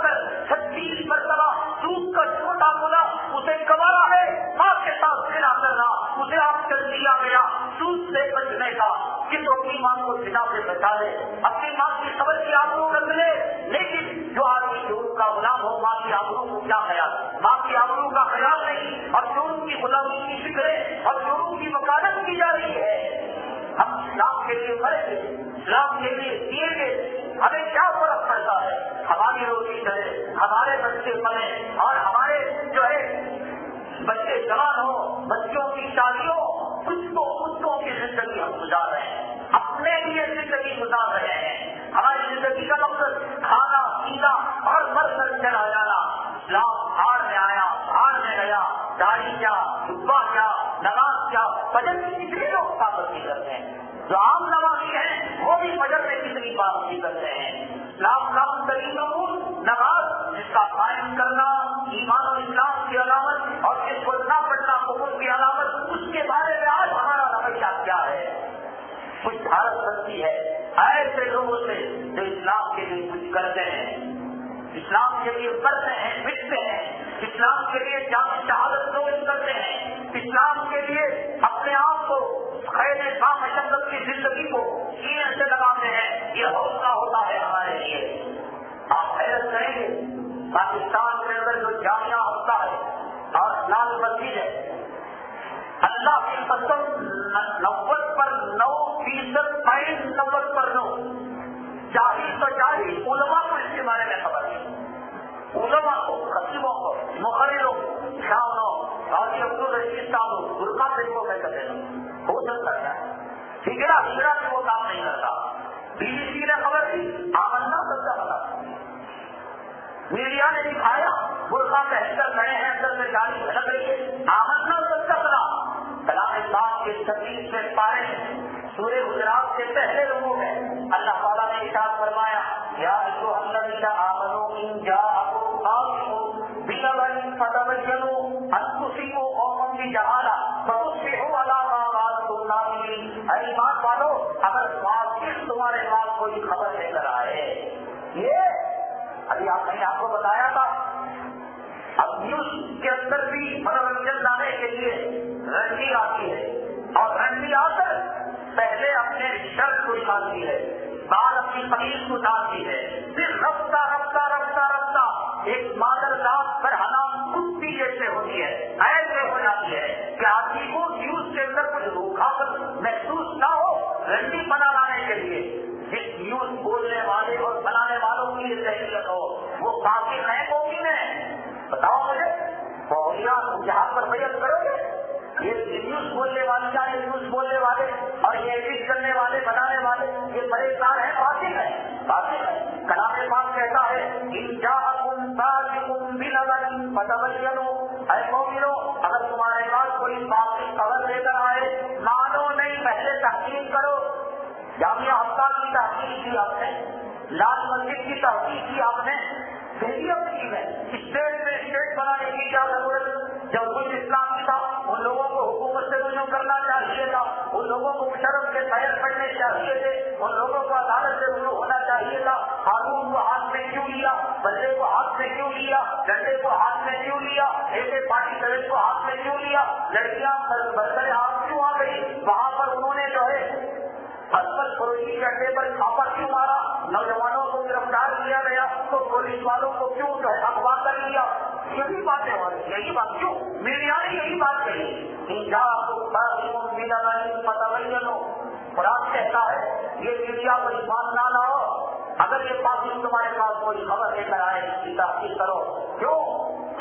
کر 36 مرتبہ سود کا چھوٹا گنا اسے گوارا ہے، ماں کے ساتھ بنا کرنا اسے آپ کر دیا گیا، سود سے بچنے کا، کس اپنی ماں کو بنا سے بچا لے، اپنی ماں کی قبر کی آبرو رکھ لے، لیکن جو آدمی چور کا غلام ہو ماں کی آبرو کو کیا خیال، ماں کی آبرو کا خیال نہیں، اور چور کی غلامی کی فکر ہے اور چوروں کی وکالت کی جا رہی ہے۔ ہم اسلام کے لیے مرے گے، اسلام کے لیے دیے گئے، ہمیں کیا فرق پڑتا ہے، ہماری روٹی چلے، ہمارے بچے پلے اور ہمارے جو ہے بچے جوان ہو، بچوں کی شادیوں، کچھوں کی زندگی ہم گزار رہے ہیں، اپنے لیے زندگی گزار رہے ہیں، ہماری زندگی کا مقصد کھانا پینا اور مر کر چلا جانا، اسلام ہار میں آیا، ہار میں گیا، کیا، خطبہ کیا، نماز کیا، فجر میں کتنے لوگ پابندی کرتے ہیں؟ جو عام نمازی ہیں وہ بھی فجر میں کتنی پابندی کرتے ہیں؟ اسلام کا ترین نماز جس کا قائم کرنا ایمان و اسلام کی علامت اور جس کو نہ پڑھنا کفر کی علامت، اس کے بارے میں آج ہمارا رویہ کیا ہے؟ کچھ بھارت بنتی ہے ایسے لوگوں سے جو اسلام کے لیے کچھ کرتے ہیں، اسلام کے لیے کرتے ہیں، مٹتے ہیں، اسلام کے لیے جان شہادت نوش کرتے ہیں، اسلام کے لیے اپنے آپ کو خیر با مشقت کی زندگی کو سینے سے لگاتے ہیں۔ یہ حوصلہ ہوتا ہے ہمارے لیے۔ آپ حیرت کریں گے پاکستان کے اندر جو جامعہ ہوتا ہے اور لال مسجد ہے، اللہ کی قسم 90% 90% جاہل تو جاہل، علماء کو اس کے بارے میں خبر نہیں، علماء کو، خطیبوں کو، مقرروں کو، شاعروں قاضی عبدالرشید صاحب برقع طریقوں میں کرتے ہیں، ہو سکتا ہے ہجرا سے وہ کام نہیں کرتا۔ BBC نے خبر دی، آمنا سچا بتا، میڈیا نے دکھایا برقع پہن کر کھڑے ہیں، اندر سے گاڑی لگ رہی ہے، آمنا سچا بتا۔ کلام پاک کے 36 پارے سورہ حجرات سے پہلے لوگوں میں اللہ تعالیٰ نے ارشاد فرمایا، یا ایھا الذین آمنوا ان جاءکم فاسق بنبأ فتبینوا ان تصیبوا قوما بجہالہ فتصبحوا علی ما فعلتم نادمین۔ اے ایمان والو، اگر فاسق تمہارے پاس کوئی خبر لے کر آئے، یہ ابھی میں نے آپ کو بتایا تھا، اب نیوز کے اندر بھی منورنجن لانے کے لیے رنڈی آتی ہے، اور رنڈی آ کر پہلے اپنے شرط کو ڈالتی ہے، بعد اپنی قمیض کو ڈالتی ہے، پھر رفتہ رفتہ رفتہ رفتہ ایک مادر ذات پر حنام کتی جیسے ہوتی ہے، ایسے ہو جاتی ہے کہ آدمی کو نیوز کے اندر کچھ روکھاپن محسوس نہ ہو۔ رنڈی بنا لانے کے لیے جس نیوز بولنے والے اور بنانے والوں کی یہ تحقیق ہو، وہ کافی نئے مومن ہیں؟ بتاؤ مجھے، جہاں پر بیعت کرو گے، یہ نیوز بولنے والے یا یہ نیوز بولنے والے اور یہ ایڈٹ کرنے والے بنانے والے یہ پریشان ہیں، فاسق ہیں، فاسق ہیں۔ کلام پاک کہتا ہے ان جاءکم فاسق بنبأ فتبینوا، اے مومنو اگر تمہارے پاس کوئی فاسق خبر لے کر آئے، مانو نہیں، پہلے تحقیق کرو۔ جامعہ ہفتہ کی تحقیق کی آپ نے، لال مسجد کی تحقیق کی آپ نے، اسٹیٹ میں اسٹیٹ بنانے کی کیا ضرورت؟ جب کچھ اسلامی تھا ان لوگوں کو حکومت سے رجوع کرنا چاہیے تھا، ان لوگوں کو مشرف کے خیر پڑھنے چاہیے تھے، ان لوگوں کو عدالت سے رجوع ہونا چاہیے تھا۔ قانون کو ہاتھ میں کیوں لیا؟ بندے کو ہاتھ میں کیوں لیا؟ ڈنڈے کو ہاتھ میں کیوں لیا؟ ایک پارٹی درج کو ہاتھ میں کیوں لیا؟ لڑکیاں برسر ہاتھ کیوں آ گئی؟ وہاں پر انہوں نے جو ہے اسپل فروشی کے اڈے پر چھاپا کیوں مارا؟ نوجوانوں کو گرفتار کیا گیا تو پولیس والوں کو کیوں جو ہے اغوا کر لیا؟ یہی باتیں ہو رہی، یہی بات کیوں میڈیا نے یہی بات کہی؟ قرآن کہتا ہے یہ میڈیا کو ایمان نہ لاؤ، اگر یہ بات تمہارے پاس کوئی خبر لے کر آئے اس کی تحقیق کرو۔ کیوں؟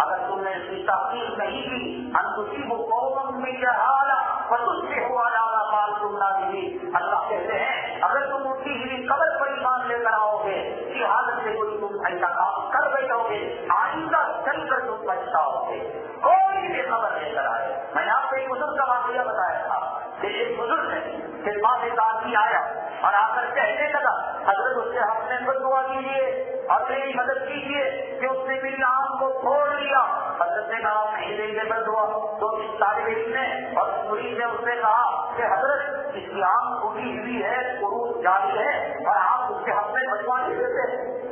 اگر تم نے اس کی تحقیق نہیں کی، ان تصیبوا قوما بجہالہ فتصبحوا علی ما فعلتم نادمین۔ اللہ کہتے ہیں اگر تم اٹھی ہوئی خبر پر ایمان لے کر آؤ گے، کی حالت سے کوئی تم ایسا کام کر بیٹھو گے، آئندہ چل کر تم پچھتاؤ گے۔ کوئی بھی خبر لے کر آئے، میں نے آپ کو ایک بزرگ کا واقعہ بتایا تھا کہ ایک بزرگ ہے کہ پاس ایک آدمی آیا اور آ کر کہنے لگا حضرت اس سے ہم نے دعا کیجیے اور میری مدد کیجیے کہ اس نے میری آنکھ کو پھوڑ لیا۔ حضرت نے کہا نہیں دیں گے دعا، تو اس طالب علم نے اور مرید نے اس سے کہا کہ حضرت اس کی آنکھ ٹوٹی ہوئی ہے، عروج جاری ہے اور آپ اس کے حق میں بدوا نہیں دیتے،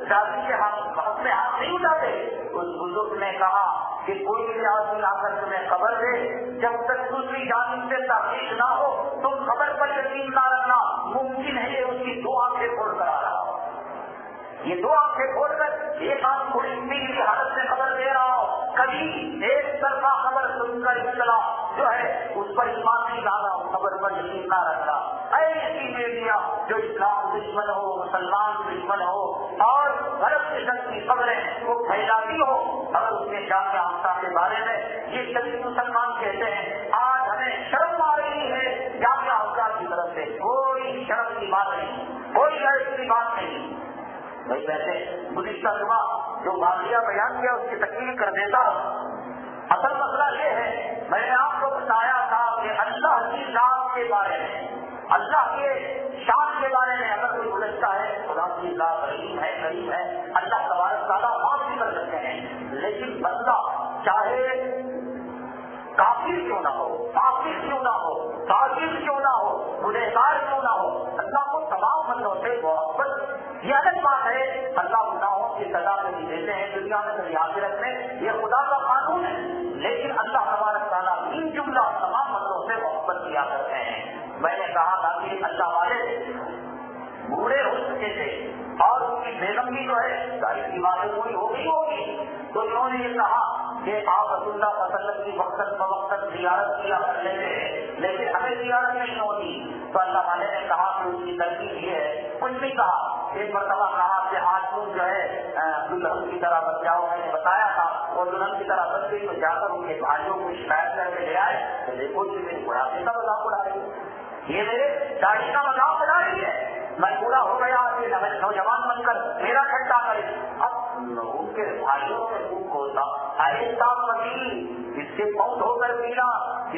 جاتی کے حق میں ہاتھ نہیں اٹھاتے۔ اس بزرگ نے کہا کہ کوئی بھی آدمی آ کر تمہیں خبر دے، جب تک دوسری جانب سے تحقیق نہ ہو تم خبر پر یقین نہ رکھنا۔ ممکن ہے اس کی دو آنکھیں کھول کر آ رہا ہو، یہ دو آنکھیں کھول کر ایک آنکھ کو اتنی کی حالت میں خبر دے رہا ہو، کبھی ایک طرفہ خبر سن کر اطلاع جو ہے اس پر ایمان نہیں لانا، خبر پر یقین نہ رکھنا۔ ایسی میڈیا جو اسلام دشمن ہو، مسلمان دشمن ہو اور غلط قسم کی خبریں وہ پھیلاتی ہو، اگر اس نے جامعہ ہفتہ کے بارے میں یہ سبھی مسلمان کہتے ہیں آج ہمیں شرم آ رہی ہے جامعہ ہفتہ کی طرف سے، کوئی شرم کی بات نہیں، کوئی غلط کی بات نہیں۔ بھائی ویسے گزشتہ جمعہ جو واقعہ بیان کیا اس کی تکمیل کر دیتا ہوں۔ اصل مسئلہ یہ ہے، میں نے آپ کو بتایا تھا کہ اللہ کی ذات کے بارے میں، اللہ کے شان کے بارے میں اگر کوئی سمجھتا ہے خدا کی ذات رحیم ہے کریم ہے، اللہ تبارک تعالیٰ معاف بھی کر سکتے ہیں، لیکن بندہ چاہے کافر کیوں نہ ہو، فاسق کیوں نہ ہو، فاجر کیوں نہ ہو، گنہگار کیوں نہ ہو، اللہ کو تمام بندوں سے محبت، یہ الگ بات ہے۔ اللہ گناہوں کی سزا نہیں دیتے ہیں دنیا میں تو آخرت میں، یہ خدا کا قانون ہے، لیکن اللہ تبارک تعالیٰ ان جملہ تمام بندوں سے محبت کیا کرتے ہیں۔ میں نے کہا تھا کہ اللہ والے بوڑھے ہو چکے تھے اور ان کی بیگم بھی جو ہے ساری بیماری پوری ہو گئی ہوگی، تو انہوں نے یہ کہا کہ آپ رسول اللہ صلی اللہ علیہ وسلم کی وقت بوقت زیارت کیا کر لیتے ہیں لیکن ہمیں زیارت نہیں ہوتی، تو اللہ والے نے کہا کہ اس کی ترکیب یہ ہے، کچھ نہیں کہا، ایک مرتبہ کہا کہ آج تم جو ہے دلہن کی طرح بن جاؤ، میں نے بتایا تھا وہ دلہن کی طرح بن گئی، تو جا کر ان کے بھائیوں کو شکایت کر کے لے آئے تو دیکھو کہ میری بڑھاپے کا مذاق اڑا رہی ہے، یہ میرے داڑھی کا مذاق اڑا رہی ہے، میں بوڑھا ہو گیا یہ نوجوان بن کر میرا ٹھٹا کرے۔ اب ان کے بھائیوں نے خوب ہوتا آہستہ پذیر، اس کے بہت ہو کر پینا،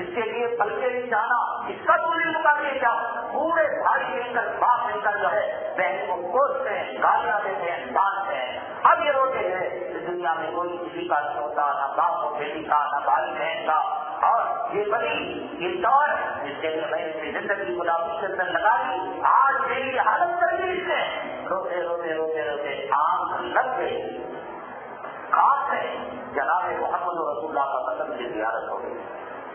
اس کے لیے پلکے نہیں جانا، اس کا تو نہیں مقابلے کیا، پورے بھائی مل کر باپ مل کر جو ہے بہن کو کوستے ہیں، گالیاں دیتے ہیں، ڈانٹتے ہیں۔ اب یہ روتے ہیں کہ دنیا میں کوئی کسی کا نہیں ہوتا، نہ باپ کو بیٹی کا، نہ بھائی بہن کا، اور یہ بڑی یہ دور جس کے لیے میں نے اپنی زندگی غلامی کے اندر لگا دی، آج میری حالت کر دی اس نے، روتے روتے روتے روتے آنکھ لگ گئی، خاص ہے جناب محمد رسول اللہ کا قدم کی زیارت ہو گئی۔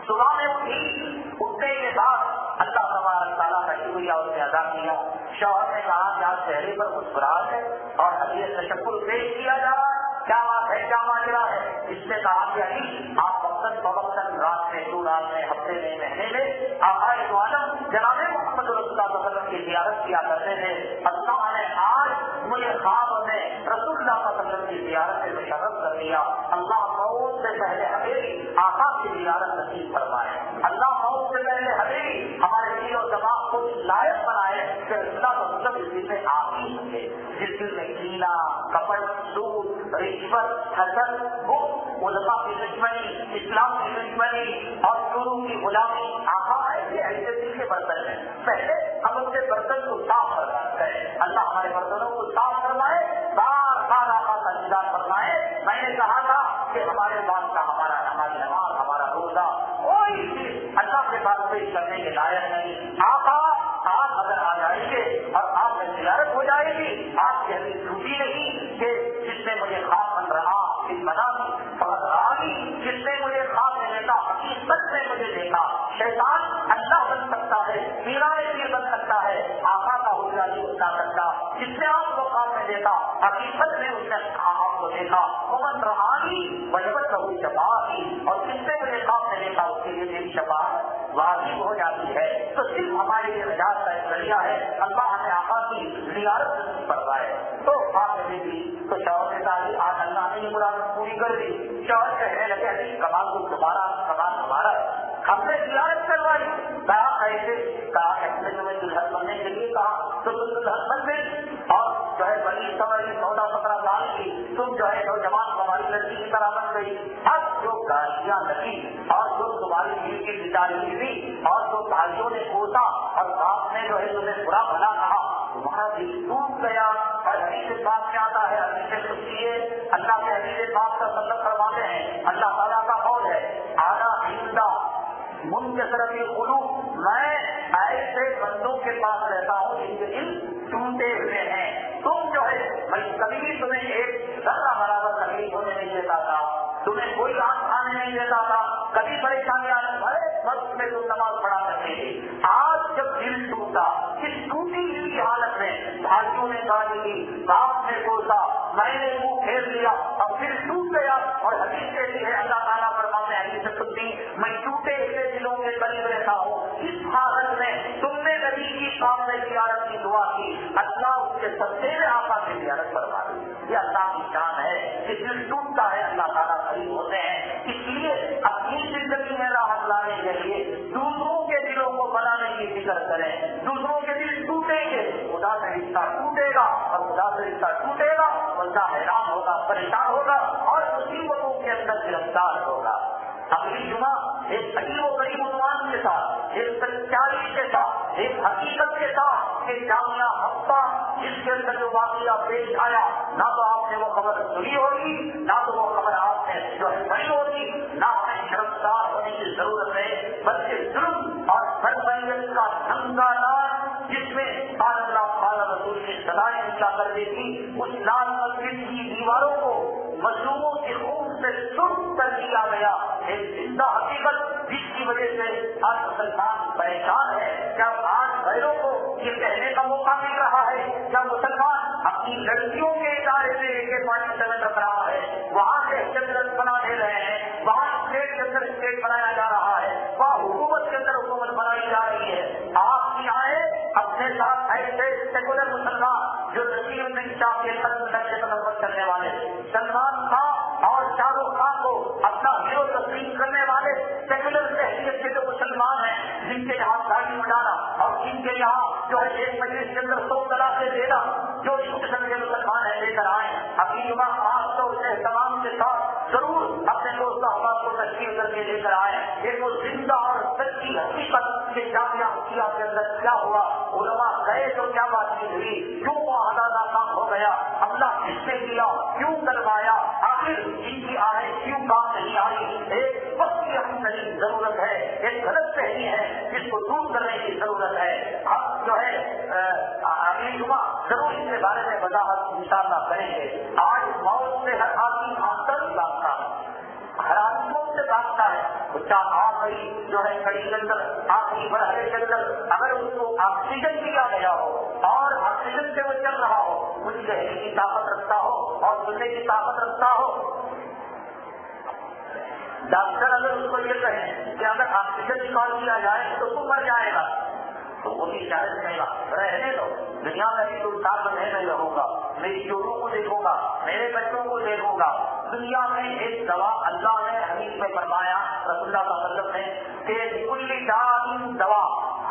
صبح میں اٹھنے کے بعد اللہ تبارک تعالیٰ کا شکریہ اس نے ادا کیا، شوہر نے کہا کہ آج چہرے پر مسکراہٹ ہے اور حدیث تشکر پیش کیا جا رہا ہے، کیا بات ہے، کیا ماجرا ہے؟ اس نے کہا کہ علی آپ وقتاً فوقتاً رات میں دو رات میں ہفتے میں مہینے میں آقائے دو عالم جناب محمد رسول اللہ صلی اللہ علیہ وسلم کی زیارت کیا کرتے تھے، اللہ نے آج مجھے خواب میں رسول اللہ صلی اللہ علیہ وسلم کی زیارت سے مشرف کر دیا، اللہ موت سے پہلے ہمیں آقا کی زیارت نصیب فرمائے، اللہ موت سے پہلے ہمیں ہمارے دل و دماغ کو لائق بنائے کہ اللہ کا مطلب اسی سے آپ ہی ہوں گے، جس دل میں کینا، کپٹ، سود، رشوت، حسد، بغض، علماء کی دشمنی، اسلام کی دشمنی اور شروع کی غلامی، آقا ایسے دل کے برتن ہیں، پہلے ہم ان کے برتن کو صاف کرواتے ہیں، اللہ ہمارے برتنوں کو صاف کروائے، بار بار آقا کا دیدار فرمائے۔ میں نے کہا تھا کہ ہمارے بات کا ہماری نماز، ہمارا روزہ کوئی چیز اللہ کے پاس پیش کرنے کے لائق نہیں، آقا آپ اگر آ جائیں گے اور آپ میں زیارت ہو جائے گی، آپ کی حدیث چھوٹی نہیں کہ جس نے مجھے خواب بن رہا اس منامی فقط رہی، جس نے مجھے خواب میں دیکھا حقیقت میں مجھے دیکھا، شیطان اللہ بن سکتا ہے، پیران پیر بن سکتا ہے، آقا کا حجرہ نہیں بنا سکتا، جس نے آپ کو خواب میں دیکھا حقیقت میں اس نے آپ کو دیکھا، ومن رآنی وجبت لہ شفاعتی، اور جس نے مجھے خواب میں دیکھا اس کے لیے میری شفاعت واجب ہو جاتی ہے۔ تو صرف ہمارے لیے نجات کا ایک ذریعہ ہے، اللہ ہمیں آقا کی زیارت فرمائے۔ تو خواب میں دیکھی تو شوہر نے کہا آج اللہ نے یہ مراد پوری کر دی، شوہر کہنے لگے علی کمال کو تمہارا کمال ہمارا، ہم نے زیارت کروائی، کہا ایسے، کہا ایسے تمہیں دلہن بننے کے لیے کہا تو تم دلہن بن گئی، اور جو ہے بڑی سمری 14-15 سال کی تم جو ہے نوجوان ہماری لڑکی کی طرح بن گئی۔ اب جو گالیاں لگی اور جو تمہاری دل کی بچاری ہوئی اور جو بھائیوں نے کوسا اور باپ نے جو ہے تمہیں برا بھلا کہا، تمہارا دل ٹوٹ گیا۔ اور حدیث پاک میں آتا ہے، حدیث قدسی ہے، اللہ کے حدیث پاک کا مطلب فرماتے ہیں، اللہ تعالیٰ کا قول ہے آنا زندہ منکسرت القلوب، میں ایسے بندوں کے پاس رہتا ہوں جن کے دل ٹوٹے ہوئے ہیں، تم جو ہے میں کبھی بھی تمہیں ایک ذرہ برابر تکلیف ہونے نہیں دیتا تھا، تمہیں کوئی آنکھ کھانے نہیں دیتا تھا، کبھی پریشانیاں وقت میں تم نماز پڑھا کرتے تھے، آج جب دل ٹوٹا، اس ٹوٹی ہوئی حالت میں بھائیوں نے گالی دی، باپ نے کوسا، میں نے منہ پھیر لیا، اب دل ٹوٹ گیا، اور حدیث کہتی ہے اللہ تعالیٰ فرماتے ہیں حدیث قدسی میں ٹوٹے ہوئے دلوں کے قریب رہتا ہوں، اس حالت میں تم نے نبی کی خواب میں زیارت کی دعا کی، اللہ اس کے سچے میں آقا کی زیارت فرما دی، یہ اللہ کی شان ہے کہ دل ٹوٹتا ہے اللہ تعالیٰ قریب ہوتے ہیں۔ اس لیے اپنی زندگی میں راحت لانے کے لیے دوسروں کے دلوں کو بنانے کی فکر کریں، دوسروں کے دل ٹوٹیں گے خدا سے رشتہ ٹوٹے گا، اور خدا سے رشتہ ٹوٹے گا بندہ حیران ہوگا، پریشان ہوگا اور مصیبتوں کے اندر گرفتار ہوگا۔ اگلی جمعہ ایک عجیب و غریب عنوان کے ساتھ، ایک سچائی کے ساتھ، ایک حقیقت کے ساتھ کہ جامعہ ہفتہ جس کے اندر جو واقعہ پیش آیا، نہ تو آپ نے وہ خبر سنی ہوگی، نہ تو وہ خبر آپ نے جو ہے پڑھی ہوگی، نہ ہمیں گرفتار ہونے کی ضرورت ہے، بلکہ ظلم اور بربریت کا ننگا نام جس میں قال اللہ قال رسول کی صدائیں اونچا کر دیتی، اس لال مسجد کی دیواروں کو مظلوموں کے خون سے سرخ کر دیا گیا، ایک زندہ حقیقت جس کی وجہ سے آج مسلمان پریشان ہے۔ جب آج غیروں کو یہ کہنے کا موقع مل رہا ہے، جب مسلمان اپنی لڑکیوں کے ادارے سے AK-47 رکھ رہا ہے، وہاں سے جنرل بنا دے رہے ہیں، وہاں اسٹیٹ کے اندر اسٹیٹ بنایا جا رہا ہے، وہاں حکومت کے اندر حکومت بنائی جا رہی ہے، آپ کی آئے اپنے ساتھ ایسے سیکولر مسلمان جو نصیر میں شاہ کے قتل سے تنفر کرنے والے، سلمان خان اور شاہ رخ خان کو اپنا ہیرو تسلیم کرنے والے سیکولر حیثیت کے جو مسلمان ہیں، جن کے یہاں داڑھی بٹانا اور جن کے یہاں جو ہے ایک مجلس کے اندر 100 طلاقیں دینا، جو اس قسم کے مسلمان ہیں لے کر آئے اپنی جمعہ آپ تو اسے اہتمام کے ساتھ ضرور اپنے دوست احباب کو تشکیل کر کے لے کر آئے، ایک وہ زندہ اور سچی حقیقت کے جامعہ حقیقہ کے اندر کیا ہوا، علماء گئے تو کیا بات ہوئی، کیوں معاہدہ ناکام ہو گیا، حملہ کس نے کیا، کیوں کروایا، آخر ان کی آئے کیوں کام نہیں آئی، ایک وقت کی ہم نہیں ضرورت ہے، ایک غلط فہمی ہے جس کو دور کرنے کی ضرورت ہے۔ ہم جو ہے اگلی جمعہ ضرور اس کے بارے میں وضاحت انشاءاللہ کریں گے۔ آج موت سے ہر آدمی بھاگتا نہیں بھاگتا، ہر آدمی موت سے بھاگتا ہے، بچہ آخری جو ہے کڑی کے اندر آخری مرحلے کے اندر اگر اس کو آکسیجن دیا گیا ہو اور آکسیجن سے وہ چل رہا ہو، کچھ کہنے کی طاقت رکھتا ہو اور سننے کی طاقت رکھتا ہو، ڈاکٹر اگر اس کو یہ کہیں کہ اگر آکسیجن نکال دیا جائے تو وہ مر جائے گا، تو وہ بھی شاید کہے گا رہنے دو، دنیا میں بھی کوئی طاقت نہیں رہوں گا، میری چوروں کو دیکھوں گا، میرے بچوں کو دیکھوں گا۔ دنیا میں ایک دوا اللہ نے حدیث میں فرمایا، رسول اللہ صلی اللہ علیہ وسلم نے کہ کل داء دوا،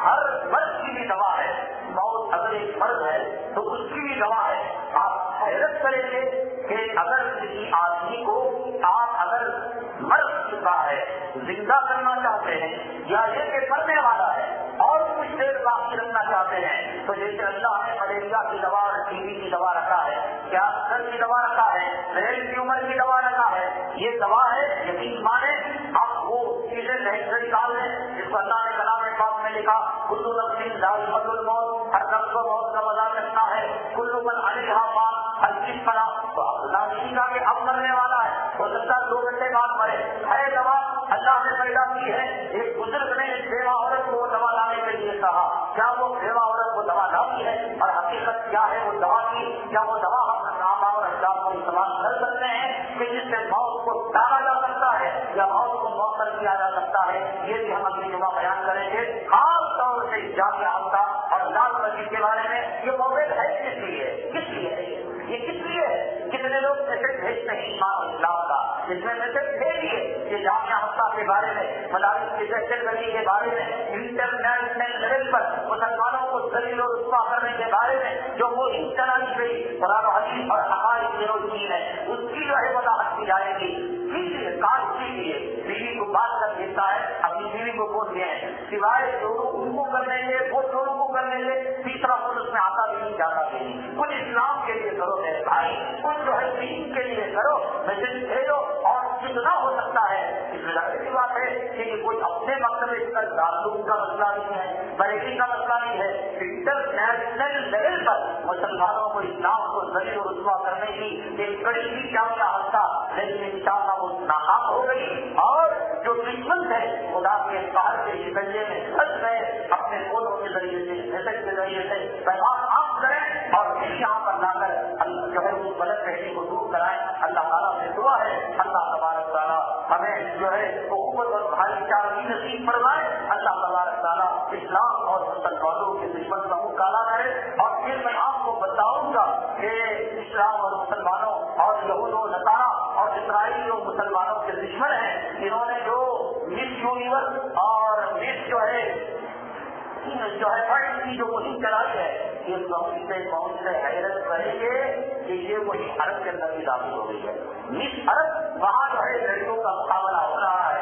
ہر مرض کی بھی دوا ہے، موت اگر ایک مرض ہے تو اس کی بھی دوا ہے۔ آپ حیرت کریں گے کہ اگر کسی آدمی کو آپ اگر مر چکا ہے زندہ کرنا چاہتے ہیں یا یہ کہ مرنے والا ہے اور کچھ دیر باقی رکھنا چاہتے ہیں، تو جیسے اللہ نے ملیریا کی دوا اور TB کی دوا رکھا ہے، کینسر کی دوا رکھا ہے، برین ٹیومر کی دوا رکھا ہے، یہ دوا ہے، یقین مانے آپ وہ چیزیں نکال لیں جس کو اللہ نے کلام پاک میں لکھا، کل نفس ذائقۃ الموت، ہر نفس کو موت کا مزہ کرنا ہے، کل من علیہا فان، ہر چیز پر تو اللہ نے کہا کہ اب مرنے والا ہے، ہو سکتا ہے 2 گھنٹے بعد مرے، ہے دوا اللہ نے پیدا کی ہے۔ ایک بزرگ نے ایک بیوہ عورت کو دوا لانے کے لیے کہا، کیا وہ بیوہ عورت کو دوا لاتی ہے اور حقیقت کیا ہے وہ دوا کی، کیا وہ دوا ہم نامہ اور اجزاء کو استعمال کر سکتے ہیں کہ جس سے موت کو ٹالا جا سکتا ہے یا موت کو مؤخر کیا جا سکتا ہے، یہ بھی ہم اگلی جمعہ بیان کریں گے۔ خاص طور سے جامعہ ہفتہ اور لال مسجد کے بارے میں یہ موضوع ہے کس لیے، کس لیے یہ کس لیے کتنے لوگ میسج بھیجتے ہیں ایمان اور اسلام کا، جس میں میسج بھیجیے کہ جامعہ ہفتہ کے بارے میں، مدارس کی دہشت گردی کے بارے میں، انٹرنیشنل لیول پر مسلمانوں کو ذلیل و رسوا کرنے کے بارے میں جو مہم چلائی گئی قرآن و حدیث اور عقائد کی روشنی ہے، اس کی جو ہے وضاحت کی جائے گی۔ کاش کیجیے، بیوی کو بات کر دیتا ہے اپنی بیوی کو بول دیا ہے، سوائے دونوں ان کو کر لیں گے وہ دونوں کو کر لیں گے، تیسرا خود اس میں آتا بھی نہیں جاتا بھی نہیں۔ کچھ اسلام کے لیے کرو میرے بھائی، کچھ جو ہے دین کے لیے کرو، میسج بھیجو، اور جتنا ہو سکتا ہے اس میں ظاہر سی بات ہے کہ کوئی اپنے مقصد اس کا دارالعلوم کا مسئلہ نہیں ہے، بریلی کا مسئلہ نہیں ہے، انٹرنیشنل لیول پر مسلمانوں کو اسلام کو ذلیل و رسوا کرنے کی ایک بڑی ہی جامعہ ہفتہ، لیکن انشاءاللہ وہ ناکام ہو گئی، اور جو دشمن ہے خدا کے قہر کے شکنجے میں پھنس گئے، اپنے فونوں کے ذریعے سے، میسج کے ذریعے سے پیغام عام کریں اور یہاں پر لا کر جو ہے اس غلط فہمی کو دور کرائیں۔ اللہ تعالیٰ سے دعا ہے اللہ تبارک تعالیٰ ہمیں جو ہے قوت اور بھائی چارگی نصیب فرمائے، اللہ تبارک تعالیٰ اسلام اور مسلمانوں کے دشمن کا منہ کالا کرے۔ اور پھر میں آپ کو بتاؤں گا کہ اسلام اور مسلمانوں اور یہود و نصارہ اور اسرائیل جو مسلمانوں کے دشمن ہیں، انہوں نے جو مس یونیورس اور مس جو ہے فرڈ کی جو مہم چلائی ہے، یہ پہنچتے حیرت کریں گے کہ یہ وہی عرب کے اندر بھی داخل ہو گئی ہے۔ مس عرب وہاں جو ہے لڑکیوں کا مقابلہ ہو رہا ہے،